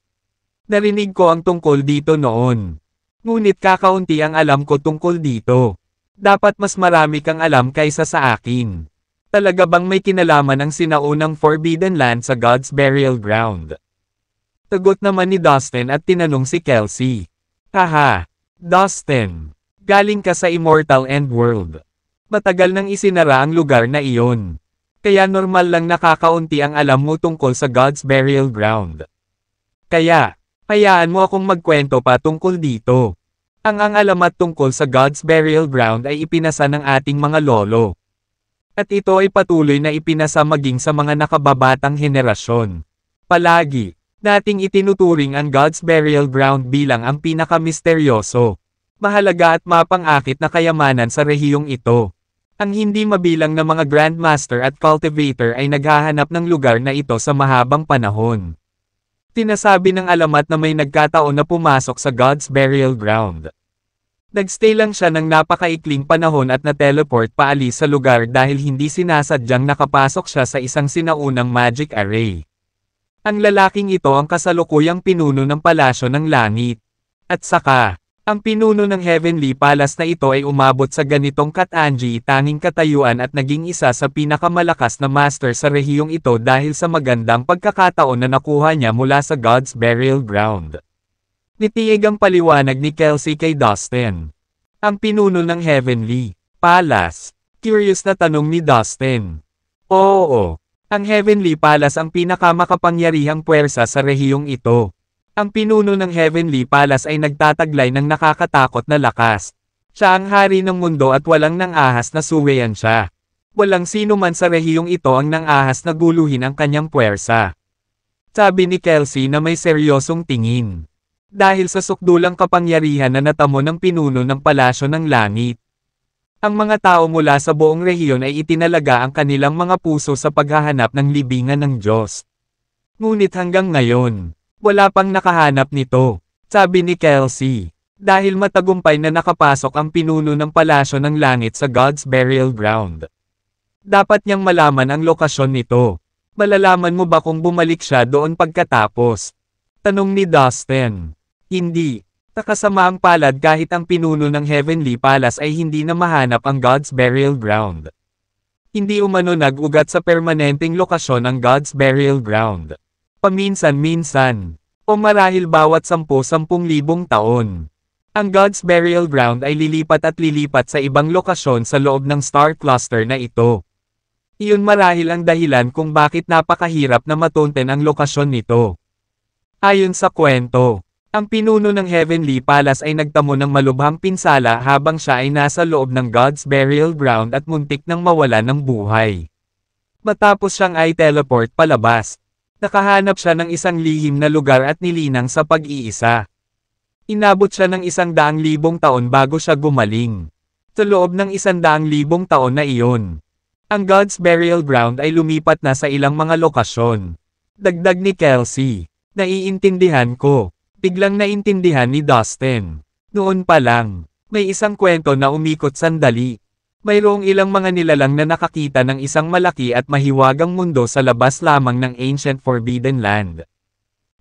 Speaker 1: Narinig ko ang tungkol dito noon. Ngunit kakaunti ang alam ko tungkol dito. Dapat mas marami kang alam kaysa sa akin. Talaga bang may kinalaman ang sinaunang Forbidden Land sa God's Burial Ground? Sagot naman ni Dustin at tinanong si Kelsey. Haha, Dustin, galing ka sa Immortal End World. Matagal nang isinara ang lugar na iyon. Kaya normal lang nakakaunti ang alam mo tungkol sa God's Burial Ground. Kaya, hayaan mo akong magkwento pa tungkol dito. Ang alamat tungkol sa God's Burial Ground ay ipinasa ng ating mga lolo. At ito ay patuloy na ipinasa maging sa mga nakababatang henerasyon. Palagi, nating itinuturing ang God's Burial Ground bilang ang pinakamisteryoso, mahalaga at mapang-akit na kayamanan sa rehiyong ito. Ang hindi mabilang na mga Grandmaster at Cultivator ay naghahanap ng lugar na ito sa mahabang panahon. Tinasabi ng alamat na may nagkataon na pumasok sa God's Burial Ground. Nagstay lang siya ng napakaikling panahon at na-teleport paalis sa lugar dahil hindi sinasadyang nakapasok siya sa isang sinaunang magic array. Ang lalaking ito ang kasalukuyang pinuno ng palasyo ng langit. At saka, ang pinuno ng Heavenly Palace na ito ay umabot sa ganitong katangi tanging katayuan at naging isa sa pinakamalakas na master sa rehiyong ito dahil sa magandang pagkakataon na nakuha niya mula sa God's Burial Ground. Nitiig ang paliwanag ni Kelsey kay Dustin. Ang pinuno ng Heavenly Palace. Curious na tanong ni Dustin. Oo, ang Heavenly Palace ang pinakamakapangyarihang puwersa sa rehiyong ito. Ang pinuno ng Heavenly Palace ay nagtataglay ng nakakatakot na lakas. Siya ang hari ng mundo at walang nang-ahas na suwayan siya. Walang sino man sa rehiyong ito ang nang-ahas na guluhin ang kanyang puwersa. Sabi ni Kelsey na may seryosong tingin. Dahil sa sukdulang kapangyarihan na natamo ng pinuno ng palasyo ng langit. Ang mga tao mula sa buong rehiyon ay itinalaga ang kanilang mga puso sa paghahanap ng libingan ng Diyos. Ngunit hanggang ngayon, wala pang nakahanap nito, sabi ni Kelsey. Dahil matagumpay na nakapasok ang pinuno ng palasyo ng langit sa God's Burial Ground. Dapat niyang malaman ang lokasyon nito. Malalaman mo ba kung bumalik siya doon pagkatapos? Tanong ni Dustin. Hindi. Kasama ang palad kahit ang pinuno ng Heavenly Palace ay hindi na mahanap ang God's Burial Ground. Hindi umano nag-ugat sa permanenteng lokasyon ang God's Burial Ground. Paminsan-minsan, o marahil bawat 10,000 taon. Ang God's Burial Ground ay lilipat at lilipat sa ibang lokasyon sa loob ng star cluster na ito. Iyon marahil ang dahilan kung bakit napakahirap na matunten ang lokasyon nito. Ayon sa kwento, ang pinuno ng Heavenly Palace ay nagtamo ng malubhang pinsala habang siya ay nasa loob ng God's Burial Ground at muntik nang mawala ng buhay. Matapos siyang ay teleport palabas, nakahanap siya ng isang lihim na lugar at nilinang sa pag-iisa. Inabot siya ng 100,000 taon bago siya gumaling. Sa loob ng 100,000 taon na iyon, ang God's Burial Ground ay lumipat na sa ilang mga lokasyon. Dagdag ni Kelsey, naiintindihan ko. Biglang naintindihan ni Dustin. Noon pa lang, may isang kwento na umikot sandali. Mayroong ilang mga nilalang na nakakita ng isang malaki at mahiwagang mundo sa labas lamang ng Ancient Forbidden Land.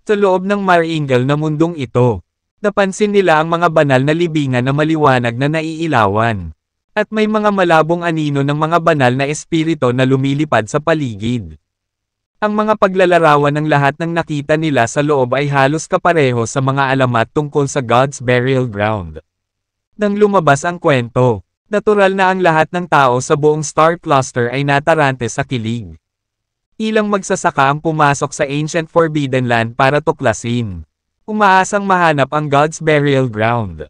Speaker 1: Sa loob ng maringal na mundong ito, napansin nila ang mga banal na libingan na maliwanag na naiilawan. At may mga malabong anino ng mga banal na espirito na lumilipad sa paligid. Ang mga paglalarawan ng lahat ng nakita nila sa loob ay halos kapareho sa mga alamat tungkol sa God's Burial Ground. Nang lumabas ang kwento, natural na ang lahat ng tao sa buong star cluster ay natarante sa kilig. Ilang magsasaka ang pumasok sa Ancient Forbidden Land para tuklasin. Umaasang mahanap ang God's Burial Ground.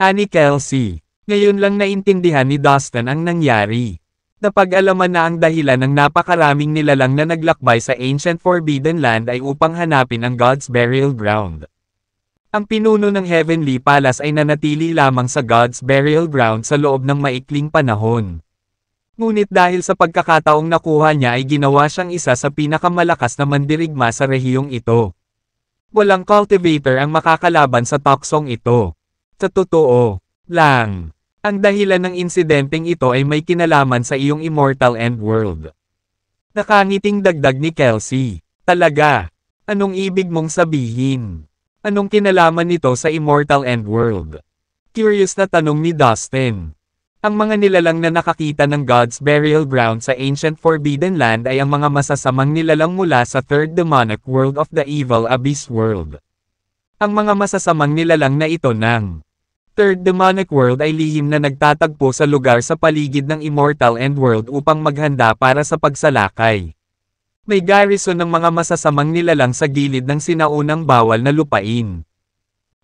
Speaker 1: Ani Kelsey, ngayon lang naintindihan ni Dustin ang nangyari. Napag-alaman na ang dahilan ng napakaraming nilalang na naglakbay sa Ancient Forbidden Land ay upang hanapin ang God's Burial Ground. Ang pinuno ng Heavenly Palace ay nanatili lamang sa God's Burial Ground sa loob ng maikling panahon. Ngunit dahil sa pagkakataong nakuha niya ay ginawa siyang isa sa pinakamalakas na mandirigma sa rehiyong ito. Walang cultivator ang makakalaban sa toksong ito. Sa totoo lang, ang dahilan ng insidenteng ito ay may kinalaman sa iyong immortal end world. Nakangiting dagdag ni Kelsey. Talaga? Anong ibig mong sabihin? Anong kinalaman nito sa immortal end world? Curious na tanong ni Dustin. Ang mga nilalang na nakakita ng God's Burial Ground sa Ancient Forbidden Land ay ang mga masasamang nilalang mula sa Third Demonic World of the Evil Abyss World. Ang mga masasamang nilalang na ito ng Third Demonic World ay lihim na nagtatagpo sa lugar sa paligid ng Immortal End World upang maghanda para sa pagsalakay. May garrison ng mga masasamang nilalang sa gilid ng sinaunang bawal na lupain.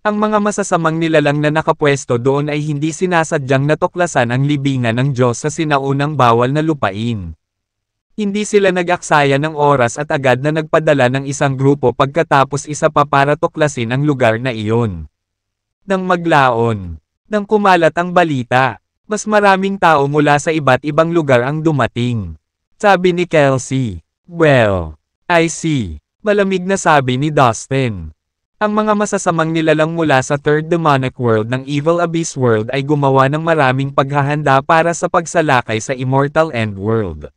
Speaker 1: Ang mga masasamang nilalang na nakapwesto doon ay hindi sinasadyang natuklasan ang libingan ng Diyos sa sinaunang bawal na lupain. Hindi sila nag-aksaya ng oras at agad na nagpadala ng isang grupo pagkatapos isa pa para tuklasin ang lugar na iyon. Nang maglaon, nang kumalat ang balita, mas maraming tao mula sa iba't ibang lugar ang dumating. Sabi ni Kelsey. Well, I see. Malamig na sabi ni Dustin. Ang mga masasamang nilalang mula sa Third Demonic World ng Evil Abyss World ay gumawa ng maraming paghahanda para sa pagsalakay sa Immortal End World.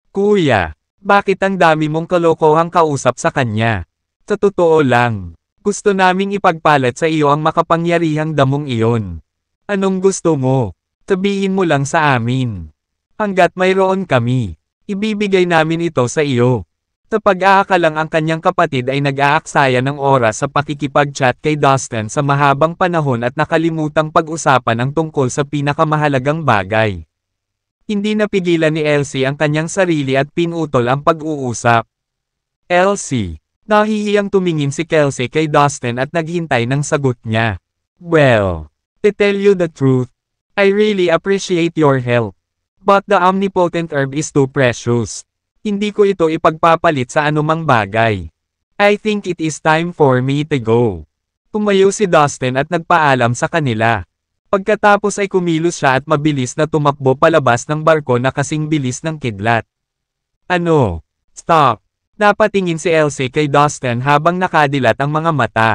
Speaker 1: Kuya, bakit ang dami mong kalokohang kausap sa kanya? Sa totoo lang, gusto naming ipagpalat sa iyo ang makapangyarihang damong iyon. Anong gusto mo? Sabihin mo lang sa amin. Hanggat mayroon kami, ibibigay namin ito sa iyo. Sa pag-aakalang ang kanyang kapatid ay nag-aaksaya ng oras sa pakikipag-chat kay Dustin sa mahabang panahon at nakalimutang pag-usapan ang tungkol sa pinakamahalagang bagay. Hindi napigilan ni Elsie ang kanyang sarili at pinutol ang pag-uusap. Elsie, nahihiyang tumingin si Kelsey kay Dustin at naghintay ng sagot niya. Well, to tell you the truth, I really appreciate your help. But the omnipotent herb is too precious. Hindi ko ito ipagpapalit sa anumang bagay. I think it is time for me to go. Tumayo si Dustin at nagpaalam sa kanila. Pagkatapos ay kumilos siya at mabilis na tumakbo palabas ng barko na kasing bilis ng kidlat. Ano? Stop! Napatingin si Elsie kay Dustin habang nakadilat ang mga mata.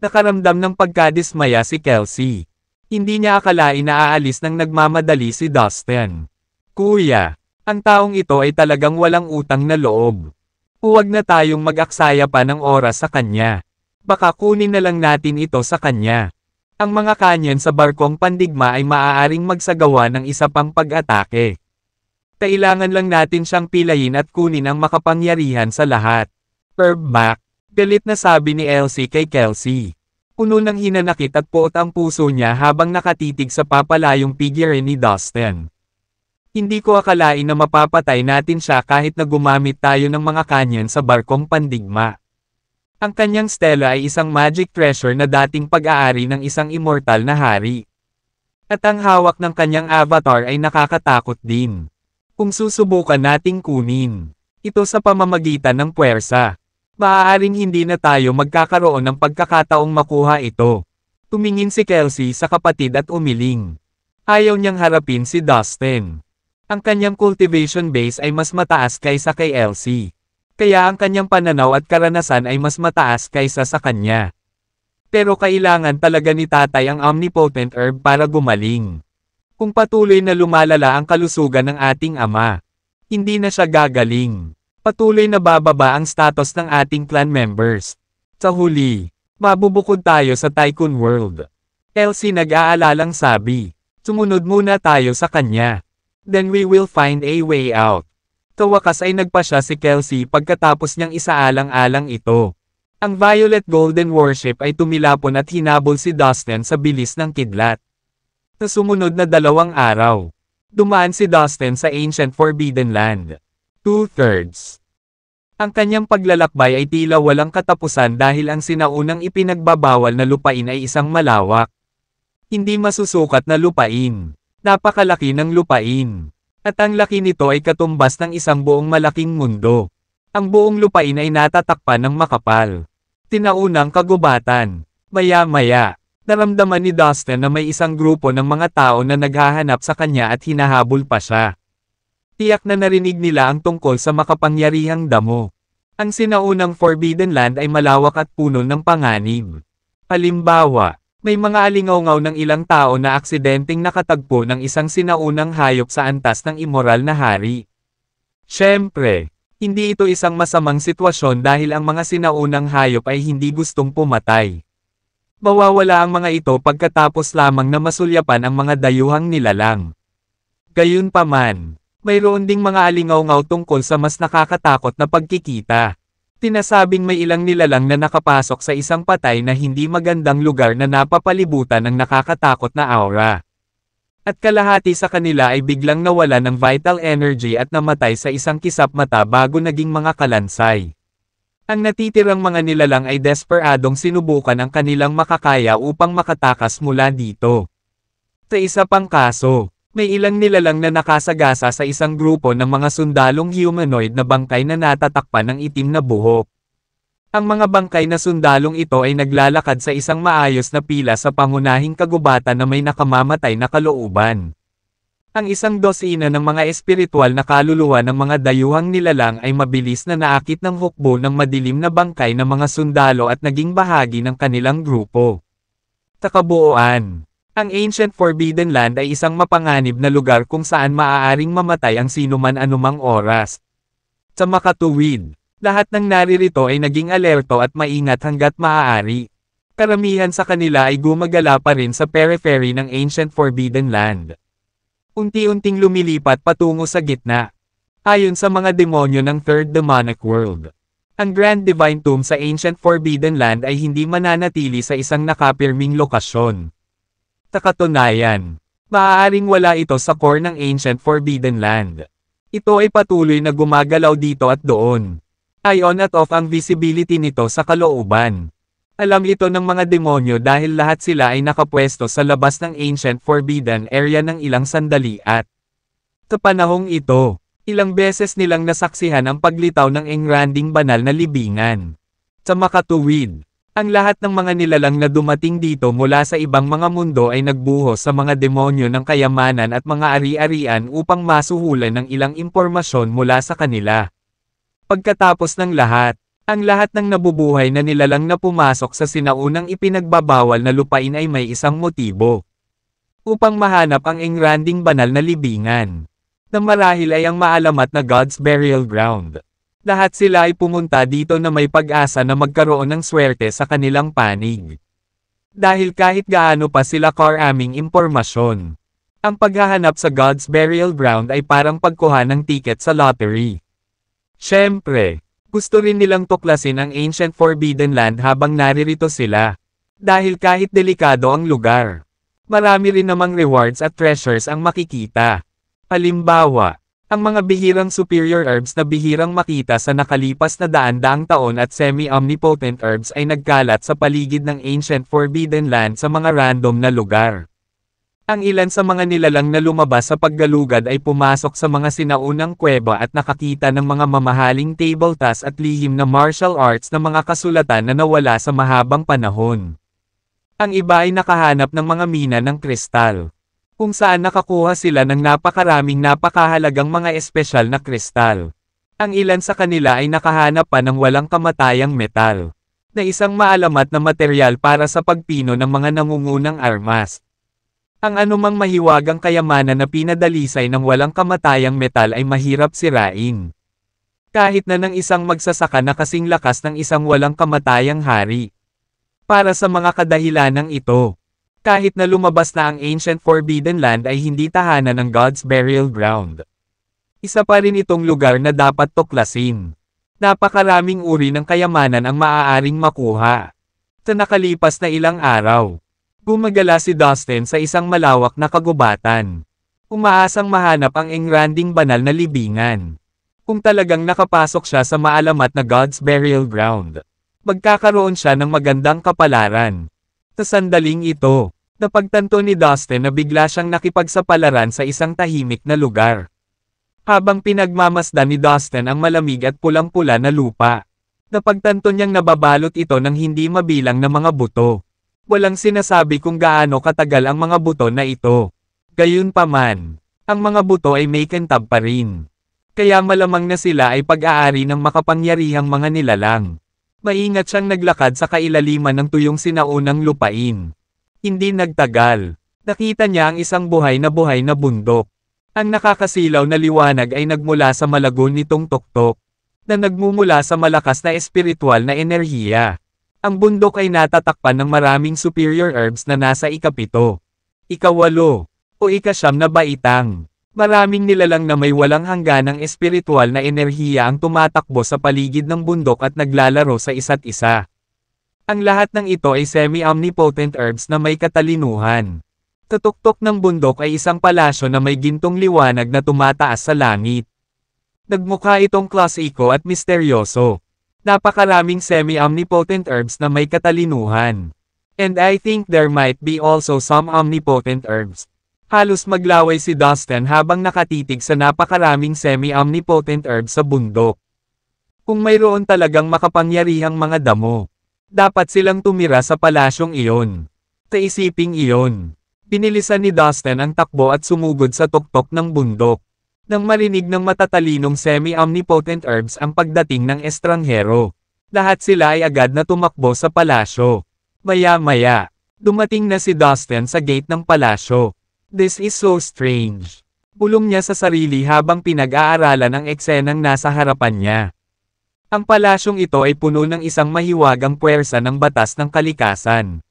Speaker 1: Nakaramdam ng pagkadismaya si Kelsey. Hindi niya akalain na aalis nang nagmamadali si Dustin. Kuya, ang taong ito ay talagang walang utang na loob. Huwag na tayong mag-aksaya pa ng oras sa kanya. Baka kunin na lang natin ito sa kanya. Ang mga kanyan sa barkong pandigma ay maaaring magsagawa ng isa pang pag-atake. Kailangan lang natin siyang pilayin at kunin ang makapangyarihan sa lahat. Herb Mac, galit na sabi ni Elsie kay Kelsey. Puno ng hinanakit at puot ang puso niya habang nakatitig sa papalayong figure ni Dustin. Hindi ko akalain na mapapatay natin siya kahit na gumamit tayo ng mga kanyan sa barkong pandigma. Ang kanyang stela ay isang magic treasure na dating pag-aari ng isang immortal na hari. At ang hawak ng kanyang avatar ay nakakatakot din. Kung susubukan nating kunin ito sa pamamagitan ng puwersa, maaaring hindi na tayo magkakaroon ng pagkakataong makuha ito. Tumingin si Kelsey sa kapatid at umiling. Ayaw niyang harapin si Dustin. Ang kanyang cultivation base ay mas mataas kaysa kay Elsie. Kaya ang kanyang pananaw at karanasan ay mas mataas kaysa sa kanya. Pero kailangan talaga ni tatay ang omnipotent herb para gumaling. Kung patuloy na lumalala ang kalusugan ng ating ama, hindi na siya gagaling. Patuloy na bababa ang status ng ating clan members. Sa huli, mabubukod tayo sa Tycoon World. Elsie nag-aalalang sabi. Sumunod muna tayo sa kanya. Then we will find a way out. Sa wakas ay nagpa siya si Kelsey pagkatapos niyang isaalang-alang ito. Ang Violet Golden Worship ay tumilapon at hinabol si Dustin sa bilis ng kidlat. Sa sumunod na 2 araw, dumaan si Dustin sa Ancient Forbidden Land. 2/3. Ang kanyang paglalakbay ay tila walang katapusan dahil ang sinaunang ipinagbabawal na lupain ay isang malawak, hindi masusukat na lupain. Napakalaki ng lupain. At ang laki nito ay katumbas ng isang buong malaking mundo. Ang buong lupain ay natatakpan ng makapal, tinaunang kagubatan. Maya-maya, naramdaman ni Dustin na may isang grupo ng mga tao na naghahanap sa kanya at hinahabol pa siya. Tiyak na narinig nila ang tungkol sa makapangyarihang damo. Ang sinaunang Forbidden Land ay malawak at puno ng panganib. Halimbawa, may mga alingaw-ngaw ng ilang tao na aksidenteng nakatagpo ng isang sinaunang hayop sa antas ng immoral na hari. Siyempre, hindi ito isang masamang sitwasyon dahil ang mga sinaunang hayop ay hindi gustong pumatay. Mawawala ang mga ito pagkatapos lamang na masulyapan ang mga dayuhang nilalang. Gayunpaman, mayroon ding mga alingaw-ngaw tungkol sa mas nakakatakot na pagkikita. Tinasabing may ilang nilalang na nakapasok sa isang patay na hindi magandang lugar na napapalibutan ng nakakatakot na aura. At kalahati sa kanila ay biglang nawala ng vital energy at namatay sa isang kisap mata bago naging mga kalansay. Ang natitirang mga nilalang ay desperadong sinubukan ang kanilang makakaya upang makatakas mula dito. Sa isa pang kaso, may ilang nilalang na nakasagasa sa isang grupo ng mga sundalong humanoid na bangkay na natatakpan ng itim na buhok. Ang mga bangkay na sundalong ito ay naglalakad sa isang maayos na pila sa pangunahing kagubatan na may nakamamatay na kalooban. Ang isang dosina ng mga espiritual na kaluluwa ng mga dayuhang nilalang ay mabilis na naakit ng hukbo ng madilim na bangkay ng mga sundalo at naging bahagi ng kanilang grupo. Sa kabuuan, ang Ancient Forbidden Land ay isang mapanganib na lugar kung saan maaaring mamatay ang sinuman anumang oras. Sa makatuwid, lahat ng naririto ay naging alerto at maingat hanggat maaari. Karamihan sa kanila ay gumagala pa rin sa periphery ng Ancient Forbidden Land. Unti-unting lumilipat patungo sa gitna. Ayon sa mga demonyo ng Third Demonic World, ang Grand Divine Tomb sa Ancient Forbidden Land ay hindi mananatili sa isang nakapirming lokasyon. Sa katunayan, maaaring wala ito sa core ng Ancient Forbidden Land. Ito ay patuloy na gumagalaw dito at doon. On at off ang visibility nito sa kalooban. Alam ito ng mga demonyo dahil lahat sila ay nakapwesto sa labas ng Ancient Forbidden Area ng ilang sandali at sa panahong ito, ilang beses nilang nasaksihan ang paglitaw ng engranding banal na libingan. Sa makatuwid, ang lahat ng mga nilalang na dumating dito mula sa ibang mga mundo ay nagbuhos sa mga demonyo ng kayamanan at mga ari-arian upang masuhulan ng ilang impormasyon mula sa kanila. Pagkatapos ng lahat, ang lahat ng nabubuhay na nilalang na pumasok sa sinaunang ipinagbabawal na lupain ay may isang motibo. Upang mahanap ang engranding banal na libingan, na marahil ay ang maalamat na God's Burial Ground. Lahat sila ay pumunta dito na may pag-asa na magkaroon ng swerte sa kanilang panig. Dahil kahit gaano pa sila karaming impormasyon, ang paghahanap sa God's Burial Ground ay parang pagkuha ng tiket sa lottery. Siyempre, gusto rin nilang tuklasin ang Ancient Forbidden Land habang naririto sila. Dahil kahit delikado ang lugar, marami rin namang rewards at treasures ang makikita. Halimbawa, ang mga bihirang superior herbs na bihirang makita sa nakalipas na daan-daang taon at semi-omnipotent herbs ay nagkalat sa paligid ng ancient forbidden land sa mga random na lugar. Ang ilan sa mga nilalang na lumabas sa paggalugad ay pumasok sa mga sinaunang kuweba at nakakita ng mga mamahaling tabletas at lihim na martial arts na mga kasulatan na nawala sa mahabang panahon. Ang iba ay nakahanap ng mga mina ng kristal, kung saan nakakuha sila ng napakaraming napakahalagang mga espesyal na kristal. Ang ilan sa kanila ay nakahanap pa ng walang kamatayang metal, na isang maalamat na materyal para sa pagpino ng mga nangungunang armas. Ang anumang mahiwagang kayamanan na pinadalisay ng walang kamatayang metal ay mahirap sirain. Kahit na ng isang magsasaka na kasing lakas ng isang walang kamatayang hari. Para sa mga kadahilanang ito, kahit na lumabas na ang ancient forbidden land ay hindi tahanan ng God's burial ground. Isa pa rin itong lugar na dapat tuklasin. Napakaraming uri ng kayamanan ang maaaring makuha. Sa nakalipas na ilang araw, gumagala si Dustin sa isang malawak na kagubatan. Umaasang mahanap ang engranding banal na libingan. Kung talagang nakapasok siya sa maalamat na God's burial ground, magkakaroon siya ng magandang kapalaran. Sa sandaling ito, napagtanto ni Dustin na bigla siyang nakipagsapalaran sa isang tahimik na lugar. Habang pinagmamasdan ni Dustin ang malamig at pulang-pula na lupa, napagtanto niyang nababalot ito ng hindi mabilang na mga buto. Walang sinasabi kung gaano katagal ang mga buto na ito. Gayunpaman, ang mga buto ay may kintab pa rin. Kaya malamang na sila ay pag-aari ng makapangyarihang mga nilalang. Maingat siyang naglakad sa kailaliman ng tuyong sinaunang lupain. Hindi nagtagal, nakita niya ang isang buhay na bundok. Ang nakakasilaw na liwanag ay nagmula sa malagon nitong tuktok, na nagmumula sa malakas na espiritual na enerhiya. Ang bundok ay natatakpan ng maraming superior herbs na nasa ikapito, ikawalo, o ikasyam na baitang. Maraming nilalang na may walang hangganang espiritual na enerhiya ang tumatakbo sa paligid ng bundok at naglalaro sa isa't isa. Ang lahat ng ito ay semi-omnipotent herbs na may katalinuhan. Sa tuktok ng bundok ay isang palasyo na may gintong liwanag na tumataas sa langit. Nagmukha itong klasiko at misteryoso. Napakaraming semi-omnipotent herbs na may katalinuhan. And I think there might be also some omnipotent herbs. Halos maglaway si Dustin habang nakatitig sa napakaraming semi-omnipotent herbs sa bundok. Kung mayroon talagang makapangyarihang mga damo, dapat silang tumira sa palasyong iyon. Sa isiping iyon, binilisan ni Dustin ang takbo at sumugod sa tuktok ng bundok. Nang marinig ng matatalinong semi-omnipotent herbs ang pagdating ng estranghero, lahat sila ay agad na tumakbo sa palasyo. Maya-maya, dumating na si Dustin sa gate ng palasyo. This is so strange. Bulong niya sa sarili habang pinag-aaralan ang eksenang nasa harapan niya. Ang palasyong ito ay puno ng isang mahiwagang puwersa ng batas ng kalikasan.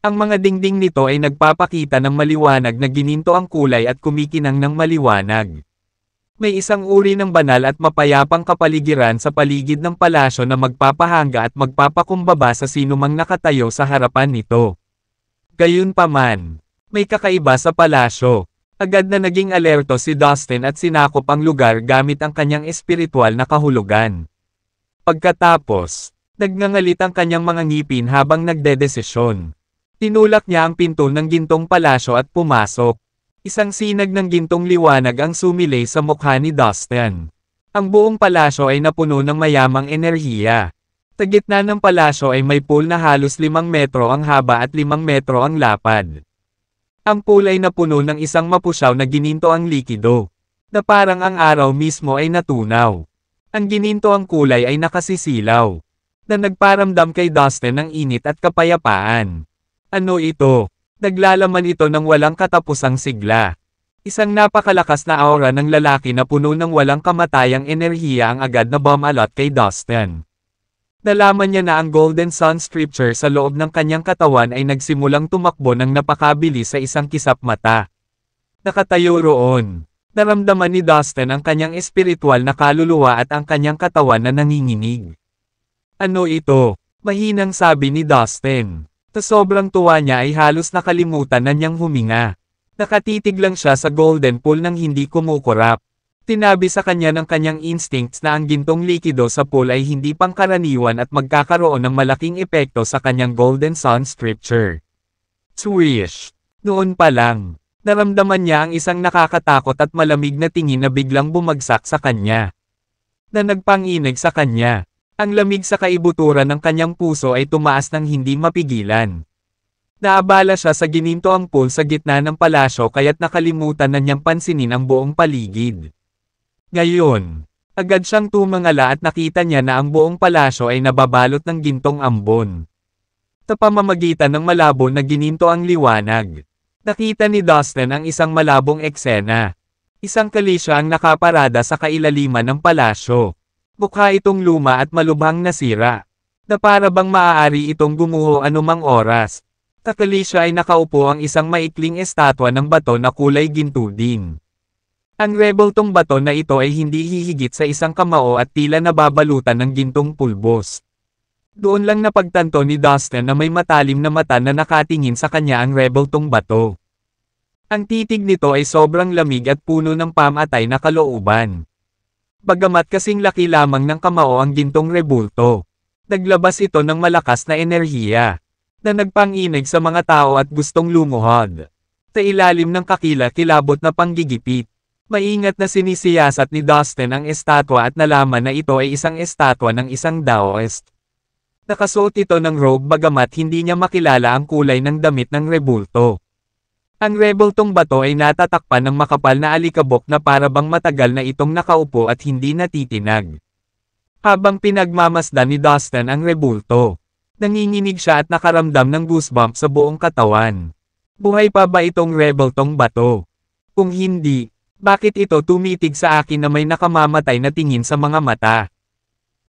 Speaker 1: Ang mga dingding nito ay nagpapakita ng maliwanag na gininto ang kulay at kumikinang ng maliwanag. May isang uri ng banal at mapayapang kapaligiran sa paligid ng palasyo na magpapahanga at magpapakumbaba sa sinumang nakatayo sa harapan nito. Gayunpaman, may kakaiba sa palasyo. Agad na naging alerto si Dustin at sinakop ang lugar gamit ang kanyang espiritual na kahulugan. Pagkatapos, nagngangalit ang kanyang mga ngipin habang nagdedesisyon. Tinulak niya ang pinto ng gintong palasyo at pumasok. Isang sinag ng gintong liwanag ang sumilay sa mukha ni Dustin. Ang buong palasyo ay napuno ng mayamang enerhiya. Sa gitna ng palasyo ay may pool na halos 5 metro ang haba at 5 metro ang lapad. Ang pool ay napuno ng isang mapusyaw na gininto ang likido, na parang ang araw mismo ay natunaw. Ang gininto ang kulay ay nakasisilaw, na nagparamdam kay Dustin ng init at kapayapaan. Ano ito? Naglalaman ito ng walang katapusang sigla. Isang napakalakas na aura ng lalaki na puno ng walang kamatayang enerhiya ang agad na bumalot kay Dustin. Nalaman niya na ang Golden Sun Scripture sa loob ng kanyang katawan ay nagsimulang tumakbo ng napakabilis sa isang kisap mata. Nakatayo roon. Naramdaman ni Dustin ang kanyang espiritual na kaluluwa at ang kanyang katawan na nanginginig. Ano ito? Mahinang sabi ni Dustin. Sa sobrang tuwa niya ay halos nakalimutan na niyang huminga. Nakatitig lang siya sa golden pool nang hindi kumukurap. Tinabi sa kanya ng kanyang instincts na ang gintong likido sa pool ay hindi pangkaraniwan at magkakaroon ng malaking epekto sa kanyang golden sun scripture. Swish! Noon pa lang, naramdaman niya ang isang nakakatakot at malamig na tingin na biglang bumagsak sa kanya. Na nagpanginig sa kanya. Ang lamig sa kaibuturan ng kanyang puso ay tumaas ng hindi mapigilan. Naabala siya sa ginintoang pool sa gitna ng palasyo kaya't nakalimutan na niyang pansinin ang buong paligid. Ngayon, agad siyang tumangala at nakita niya na ang buong palasyo ay nababalot ng gintong ambon. Sa pamamagitan ng malabo na gininto ang liwanag, nakita ni Dustin ang isang malabong eksena. Isang kalisya ang nakaparada sa kailaliman ng palasyo. Mukha itong luma at malubhang nasira. Na para bang maaari itong gumuho anumang oras. Sa kalisya ay nakaupo ang isang maikling estatwa ng bato na kulay ginto din. Ang rebultong bato na ito ay hindi hihigit sa isang kamao at tila nababalutan ng gintong pulbos. Doon lang napagtanto ni Dustin na may matalim na mata na nakatingin sa kanya ang rebultong bato. Ang titig nito ay sobrang lamig at puno ng pamatay na kalooban. Bagamat kasing laki lamang ng kamao ang gintong rebulto, naglabas ito ng malakas na enerhiya, na nagpanginig sa mga tao at gustong lumuhod. Sa ilalim ng kakila-kilabot na panggigipit, maingat na sinisiyasat ni Dustin ang estatwa at nalaman na ito ay isang estatwa ng isang Daoist. Nakasuot ito ng robe bagamat hindi niya makilala ang kulay ng damit ng rebulto. Ang rebultong bato ay natatakpan ng makapal na alikabok na para bang matagal na itong nakaupo at hindi natitinag. Habang pinagmamasdan ni Dustin ang rebulto, nanginginig siya at nakaramdam ng goosebump sa buong katawan. Buhay pa ba itong rebultong bato? Kung hindi, bakit ito tumitig sa akin na may nakamamatay na tingin sa mga mata?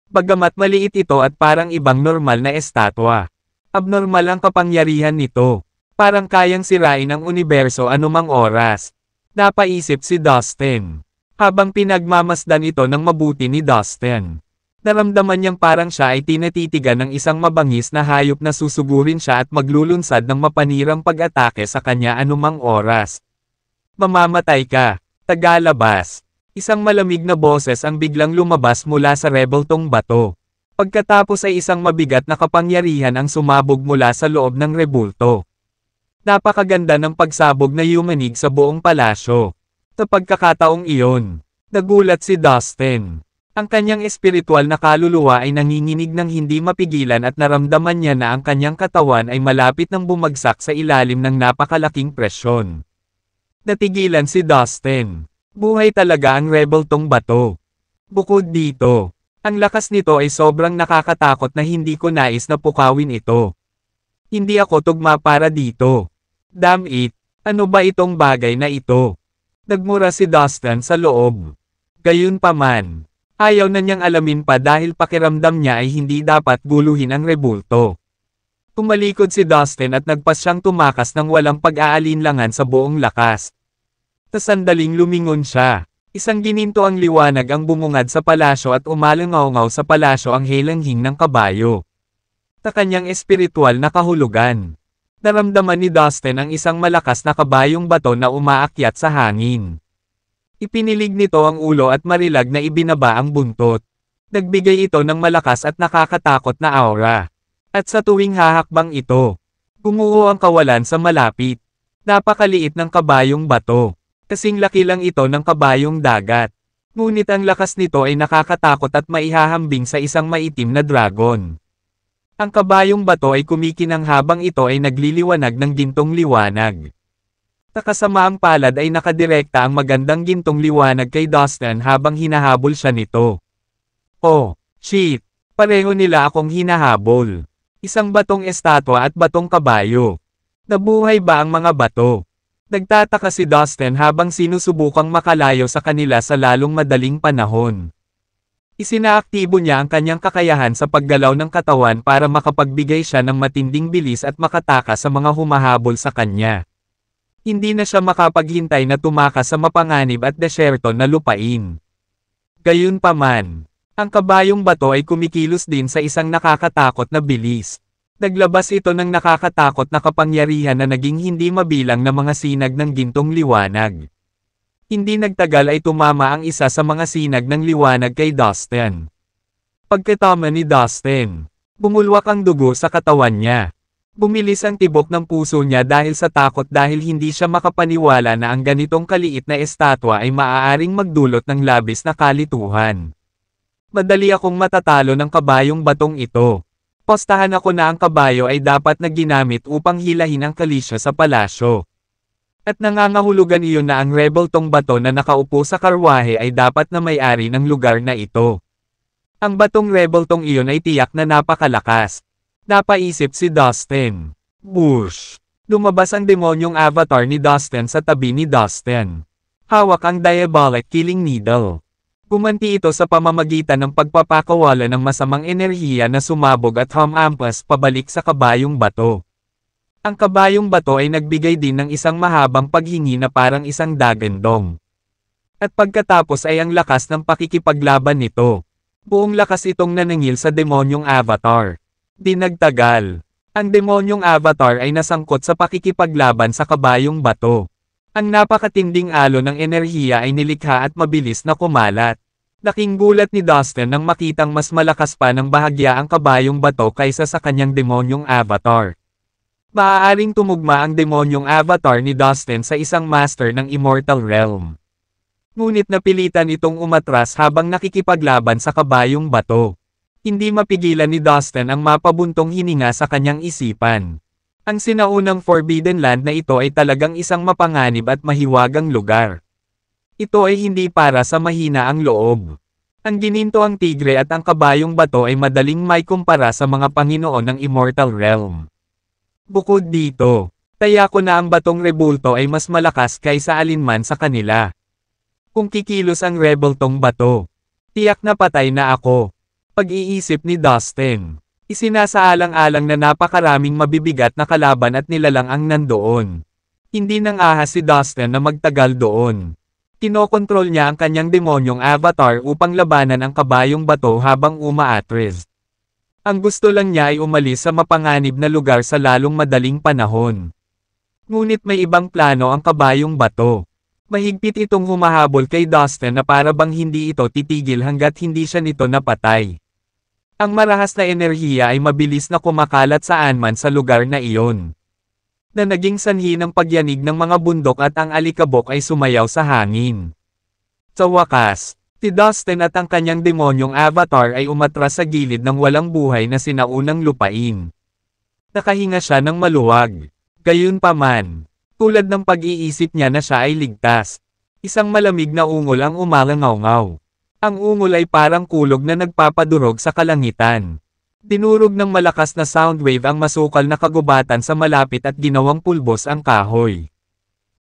Speaker 1: Bagamat maliit ito at parang ibang normal na estatwa. Abnormal ang kapangyarihan nito. Parang kayang sirain ang universo anumang oras. Napaisip si Dustin. Habang pinagmamasdan ito ng mabuti ni Dustin. Naramdaman niyang parang siya ay tinatitigan ng isang mabangis na hayop na susugurin siya at maglulunsad ng mapanirang pag-atake sa kanya anumang oras. Mamamatay ka. Tagalabas. Isang malamig na boses ang biglang lumabas mula sa rebultong bato. Pagkatapos ay isang mabigat na kapangyarihan ang sumabog mula sa loob ng rebulto. Napakaganda ng pagsabog na yumanig sa buong palasyo. Sa pagkakataong iyon, nagulat si Dustin. Ang kanyang espiritual na kaluluwa ay nanginginig ng hindi mapigilan at naramdaman niya na ang kanyang katawan ay malapit nang bumagsak sa ilalim ng napakalaking presyon. Natigilan si Dustin. Buhay talaga ang rebultong bato. Bukod dito, ang lakas nito ay sobrang nakakatakot na hindi ko nais na pukawin ito. Hindi ako tugma para dito. Damn it, ano ba itong bagay na ito? Nagmura si Dustin sa loob. Gayunpaman, ayaw na niyang alamin pa dahil pakiramdam niya ay hindi dapat guluhin ang rebulto. Tumalikod si Dustin at nagpas siyang tumakas ng walang pag-aalinlangan sa buong lakas. Sa sandaling lumingon siya. Isang gininto ang liwanag ang bumungad sa palasyo at umalangaw-ngaw sa palasyo ang helanghing ng kabayo. Sa kanyang espiritual na kahulugan. Naramdaman ni Dustin ang isang malakas na kabayong bato na umaakyat sa hangin. Ipinilig nito ang ulo at marilag na ibinaba ang buntot. Nagbigay ito ng malakas at nakakatakot na aura. At sa tuwing hahakbang ito, gumuho ang kawalan sa malapit. Napakaliit ng kabayong bato. Kasing laki lang ito ng kabayong dagat. Ngunit ang lakas nito ay nakakatakot at maihahambing sa isang maitim na dragon. Ang kabayong bato ay kumikinang habang ito ay nagliliwanag ng gintong liwanag. Sa kasamaang palad ay nakadirekta ang magandang gintong liwanag kay Dustin habang hinahabol siya nito. Oh, shit! Pareho nila akong hinahabol. Isang batong estatwa at batong kabayo. Nabuhay ba ang mga bato? Nagtataka si Dustin habang sinusubukang makalayo sa kanila sa lalong madaling panahon. Isinaaktibo niya ang kanyang kakayahan sa paggalaw ng katawan para makapagbigay siya ng matinding bilis at makatakas sa mga humahabol sa kanya. Hindi na siya makapaghintay na tumakas sa mapanganib at desyerto na lupain. Gayunpaman, ang kabayong bato ay kumikilos din sa isang nakakatakot na bilis. Naglabas ito ng nakakatakot na kapangyarihan na naging hindi mabilang na mga sinag ng gintong liwanag. Hindi nagtagal ay tumama ang isa sa mga sinag ng liwanag kay Dustin. Pagkatama ni Dustin, bumulwak ang dugo sa katawan niya. Bumilis ang tibok ng puso niya dahil sa takot dahil hindi siya makapaniwala na ang ganitong kaliit na estatwa ay maaaring magdulot ng labis na kalituhan. Madali akong matatalo ng kabayong batong ito. Postahan ako na ang kabayo ay dapat na ginamit upang hilahin ang kalisya sa palasyo. At nangangahulugan iyon na ang rebel tong bato na nakaupo sa karwahe ay dapat na may-ari ng lugar na ito. Ang batong rebel tong iyon ay tiyak na napakalakas. Napaisip si Dustin. Bush! Lumabas ang demonyong avatar ni Dustin sa tabi ni Dustin. Hawak ang diabolic killing needle. Gumanti ito sa pamamagitan ng pagpapakawala ng masamang enerhiya na sumabog at humampas pabalik sa kabayong bato. Ang kabayong bato ay nagbigay din ng isang mahabang paghingi na parang isang dagandong. At pagkatapos ay ang lakas ng pakikipaglaban nito. Buong lakas itong naningil sa demonyong avatar. Di nagtagal. Ang demonyong avatar ay nasangkot sa pakikipaglaban sa kabayong bato. Ang napakatinding alon ng enerhiya ay nilikha at mabilis na kumalat. Laking gulat ni Dustin nang makitang mas malakas pa ng bahagya ang kabayong bato kaysa sa kanyang demonyong avatar. Maaaring tumugma ang demonyong avatar ni Dustin sa isang master ng Immortal Realm. Ngunit napilitan itong umatras habang nakikipaglaban sa kabayong bato. Hindi mapigilan ni Dustin ang mapabuntong hininga sa kanyang isipan. Ang sinaunang Forbidden Land na ito ay talagang isang mapanganib at mahiwagang lugar. Ito ay hindi para sa mahina ang loob. Ang gininto ang tigre at ang kabayong bato ay madaling may kumpara sa mga Panginoon ng Immortal Realm. Bukod dito, taya ko na ang batong rebulto ay mas malakas kaysa alinman sa kanila. Kung kikilos ang rebel tong bato, tiyak na patay na ako. Pag-iisip ni Dustin. Isinasaalang-alang na napakaraming mabibigat na kalaban at nilalang ang nandoon. Hindi nang ahas si Dustin na magtagal doon. Kinokontrol niya ang kanyang demonyong avatar upang labanan ang kabayong bato habang umaatras. Ang gusto lang niya ay umalis sa mapanganib na lugar sa lalong madaling panahon. Ngunit may ibang plano ang kabayong bato. Mahigpit itong humahabol kay Dustin na para bang hindi ito titigil hanggat hindi siya nito napatay. Ang marahas na enerhiya ay mabilis na kumakalat saan man sa lugar na iyon. Na naging sanhi ng pagyanig ng mga bundok at ang alikabok ay sumayaw sa hangin. Sa wakas, si Dustin at ang kanyang demonyong avatar ay umatras sa gilid ng walang buhay na sinaunang lupain. Nakahinga siya ng maluwag. Gayunpaman, tulad ng pag-iisip niya na siya ay ligtas. Isang malamig na ungol ang umalangaw-ngaw. Ang ungol ay parang kulog na nagpapadurog sa kalangitan. Dinurog ng malakas na sound wave ang masukal na kagubatan sa malapit at ginawang pulbos ang kahoy.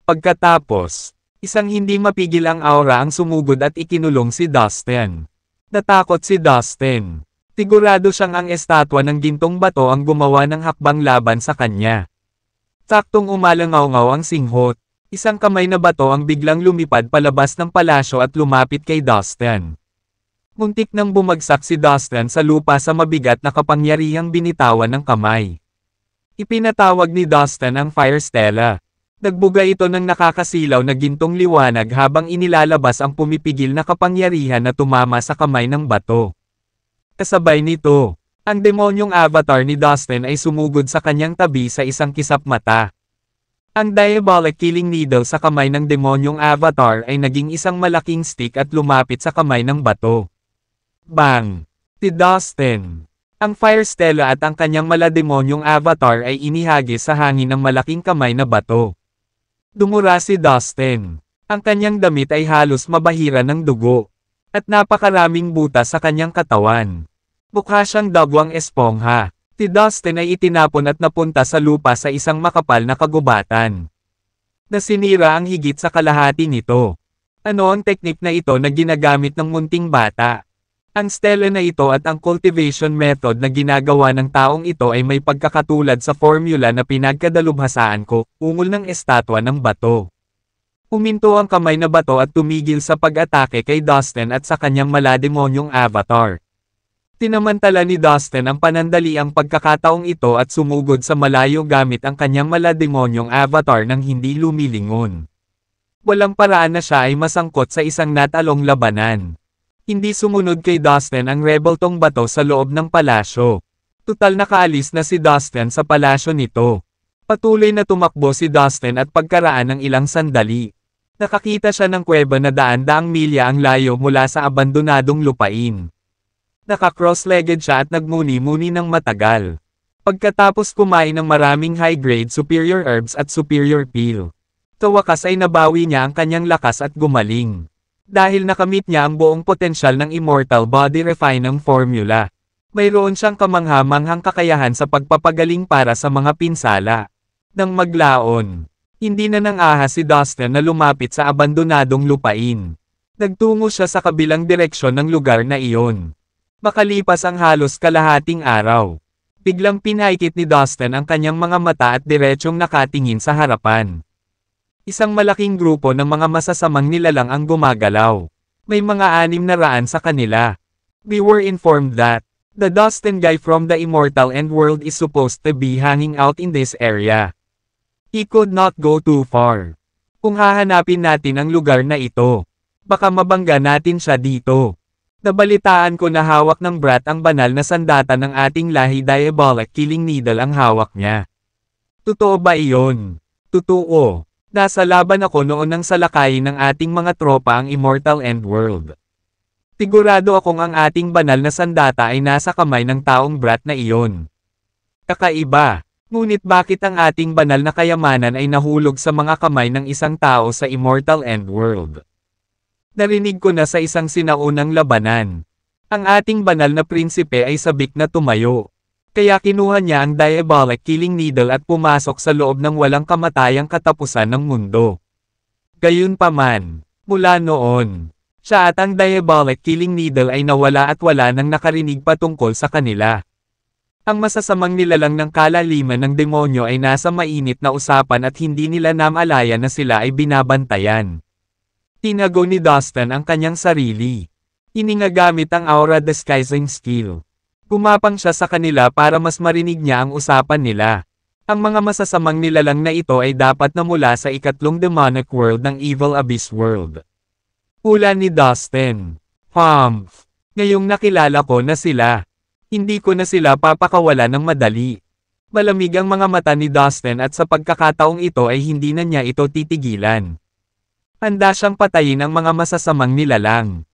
Speaker 1: Pagkatapos, isang hindi mapigil ang aura ang sumugod at ikinulong si Dustin. Natakot si Dustin. Sigurado siyang ang estatwa ng gintong bato ang gumawa ng hakbang laban sa kanya. Saktong umalangaw-ngaw ang singhot. Isang kamay na bato ang biglang lumipad palabas ng palasyo at lumapit kay Dustin. Muntik nang bumagsak si Dustin sa lupa sa mabigat na kapangyarihang binitawan ng kamay. Ipinatawag ni Dustin ang Fire Stella. Nagbuga ito ng nakakasilaw na gintong liwanag habang inilalabas ang pumipigil na kapangyarihan na tumama sa kamay ng bato. Kasabay nito, ang demonyong avatar ni Dustin ay sumugod sa kanyang tabi sa isang kisap mata. Ang diabolic killing needle sa kamay ng demonyong avatar ay naging isang malaking stick at lumapit sa kamay ng bato. Bang! Si Dustin. Ang Fire Stella at ang kanyang malademonyong avatar ay inihagis sa hangin ng malaking kamay na bato. Dumura si Dustin. Ang kanyang damit ay halos mabahira ng dugo. At napakaraming butas sa kanyang katawan. Mukha siyang dagwang espongha. Si Dustin ay itinapon at napunta sa lupa sa isang makapal na kagubatan. Nasinira ang higit sa kalahati nito. Ano ang teknik na ito na ginagamit ng munting bata? Ang stela na ito at ang cultivation method na ginagawa ng taong ito ay may pagkakatulad sa formula na pinagkadalubhasaan ko, ungol ng estatwa ng bato. Uminto ang kamay na bato at tumigil sa pag-atake kay Dustin at sa kanyang malademonyong avatar. Tinamantala ni Dustin ang panandaliang pagkakataong ito at sumugod sa malayo gamit ang kanyang malademonyong avatar nang hindi lumilingon. Walang paraan na siya ay masangkot sa isang natalong labanan. Hindi sumunod kay Dustin ang rebeltong bato sa loob ng palasyo. Tutal nakaalis na si Dustin sa palasyo nito. Patuloy na tumakbo si Dustin at pagkaraan ng ilang sandali. Nakakita siya ng kuweba na daan-daang milya ang layo mula sa abandonadong lupain. Naka-cross-legged siya at nagmuni-muni ng matagal. Pagkatapos kumain ng maraming high-grade superior herbs at superior peel. Sa wakas ay nabawi niya ang kanyang lakas at gumaling. Dahil nakamit niya ang buong potensyal ng Immortal Body Refining Formula. Mayroon siyang kamangha-manghang kakayahan sa pagpapagaling para sa mga pinsala. Nang maglaon, hindi na nang ahas si Dustin na lumapit sa abandonadong lupain. Nagtungo siya sa kabilang direksyon ng lugar na iyon. Makalipas ang halos kalahating araw, biglang pinaikit ni Dustin ang kanyang mga mata at diretsyong nakatingin sa harapan. Isang malaking grupo ng mga masasamang nilalang ang gumagalaw. May mga 600 sa kanila. We were informed that the Dustin guy from the Immortal End World is supposed to be hanging out in this area. He could not go too far. Kung hahanapin natin ang lugar na ito, baka mabangga natin siya dito. Nabalitaan ko na hawak ng Brat ang banal na sandata ng ating lahi Diabolic Killing Needle ang hawak niya. Totoo ba iyon? Totoo. Nasa laban ako noon nang salakayin ng ating mga tropa ang Immortal End World. Sigurado akong ang ating banal na sandata ay nasa kamay ng taong Brat na iyon. Kakaiba. Ngunit bakit ang ating banal na kayamanan ay nahulog sa mga kamay ng isang tao sa Immortal End World? Narinig ko na sa isang sinaunang labanan. Ang ating banal na prinsipe ay sabik na tumayo. Kaya kinuha niya ang Diabolic Killing Needle at pumasok sa loob ng walang kamatayang katapusan ng mundo. Gayunpaman, mula noon, siya at ang Diabolic Killing Needle ay nawala at wala nang nakarinig patungkol sa kanila. Ang masasamang nilalang ng kalaliman ng demonyo ay nasa mainit na usapan at hindi nila namalayan na sila ay binabantayan. Tinago ni Dustin ang kanyang sarili. Iningagamit ang aura disguising skill. Gumapang siya sa kanila para mas marinig niya ang usapan nila. Ang mga masasamang nilalang na ito ay dapat na mula sa ikatlong demonic world ng Evil Abyss World. Hula ni Dustin. Humph! Ngayong nakilala ko na sila. Hindi ko na sila papakawala ng madali. Malamig ang mga mata ni Dustin at sa pagkakataong ito ay hindi na niya ito titigilan. Handa siyang patayin ang mga masasamang nilalang.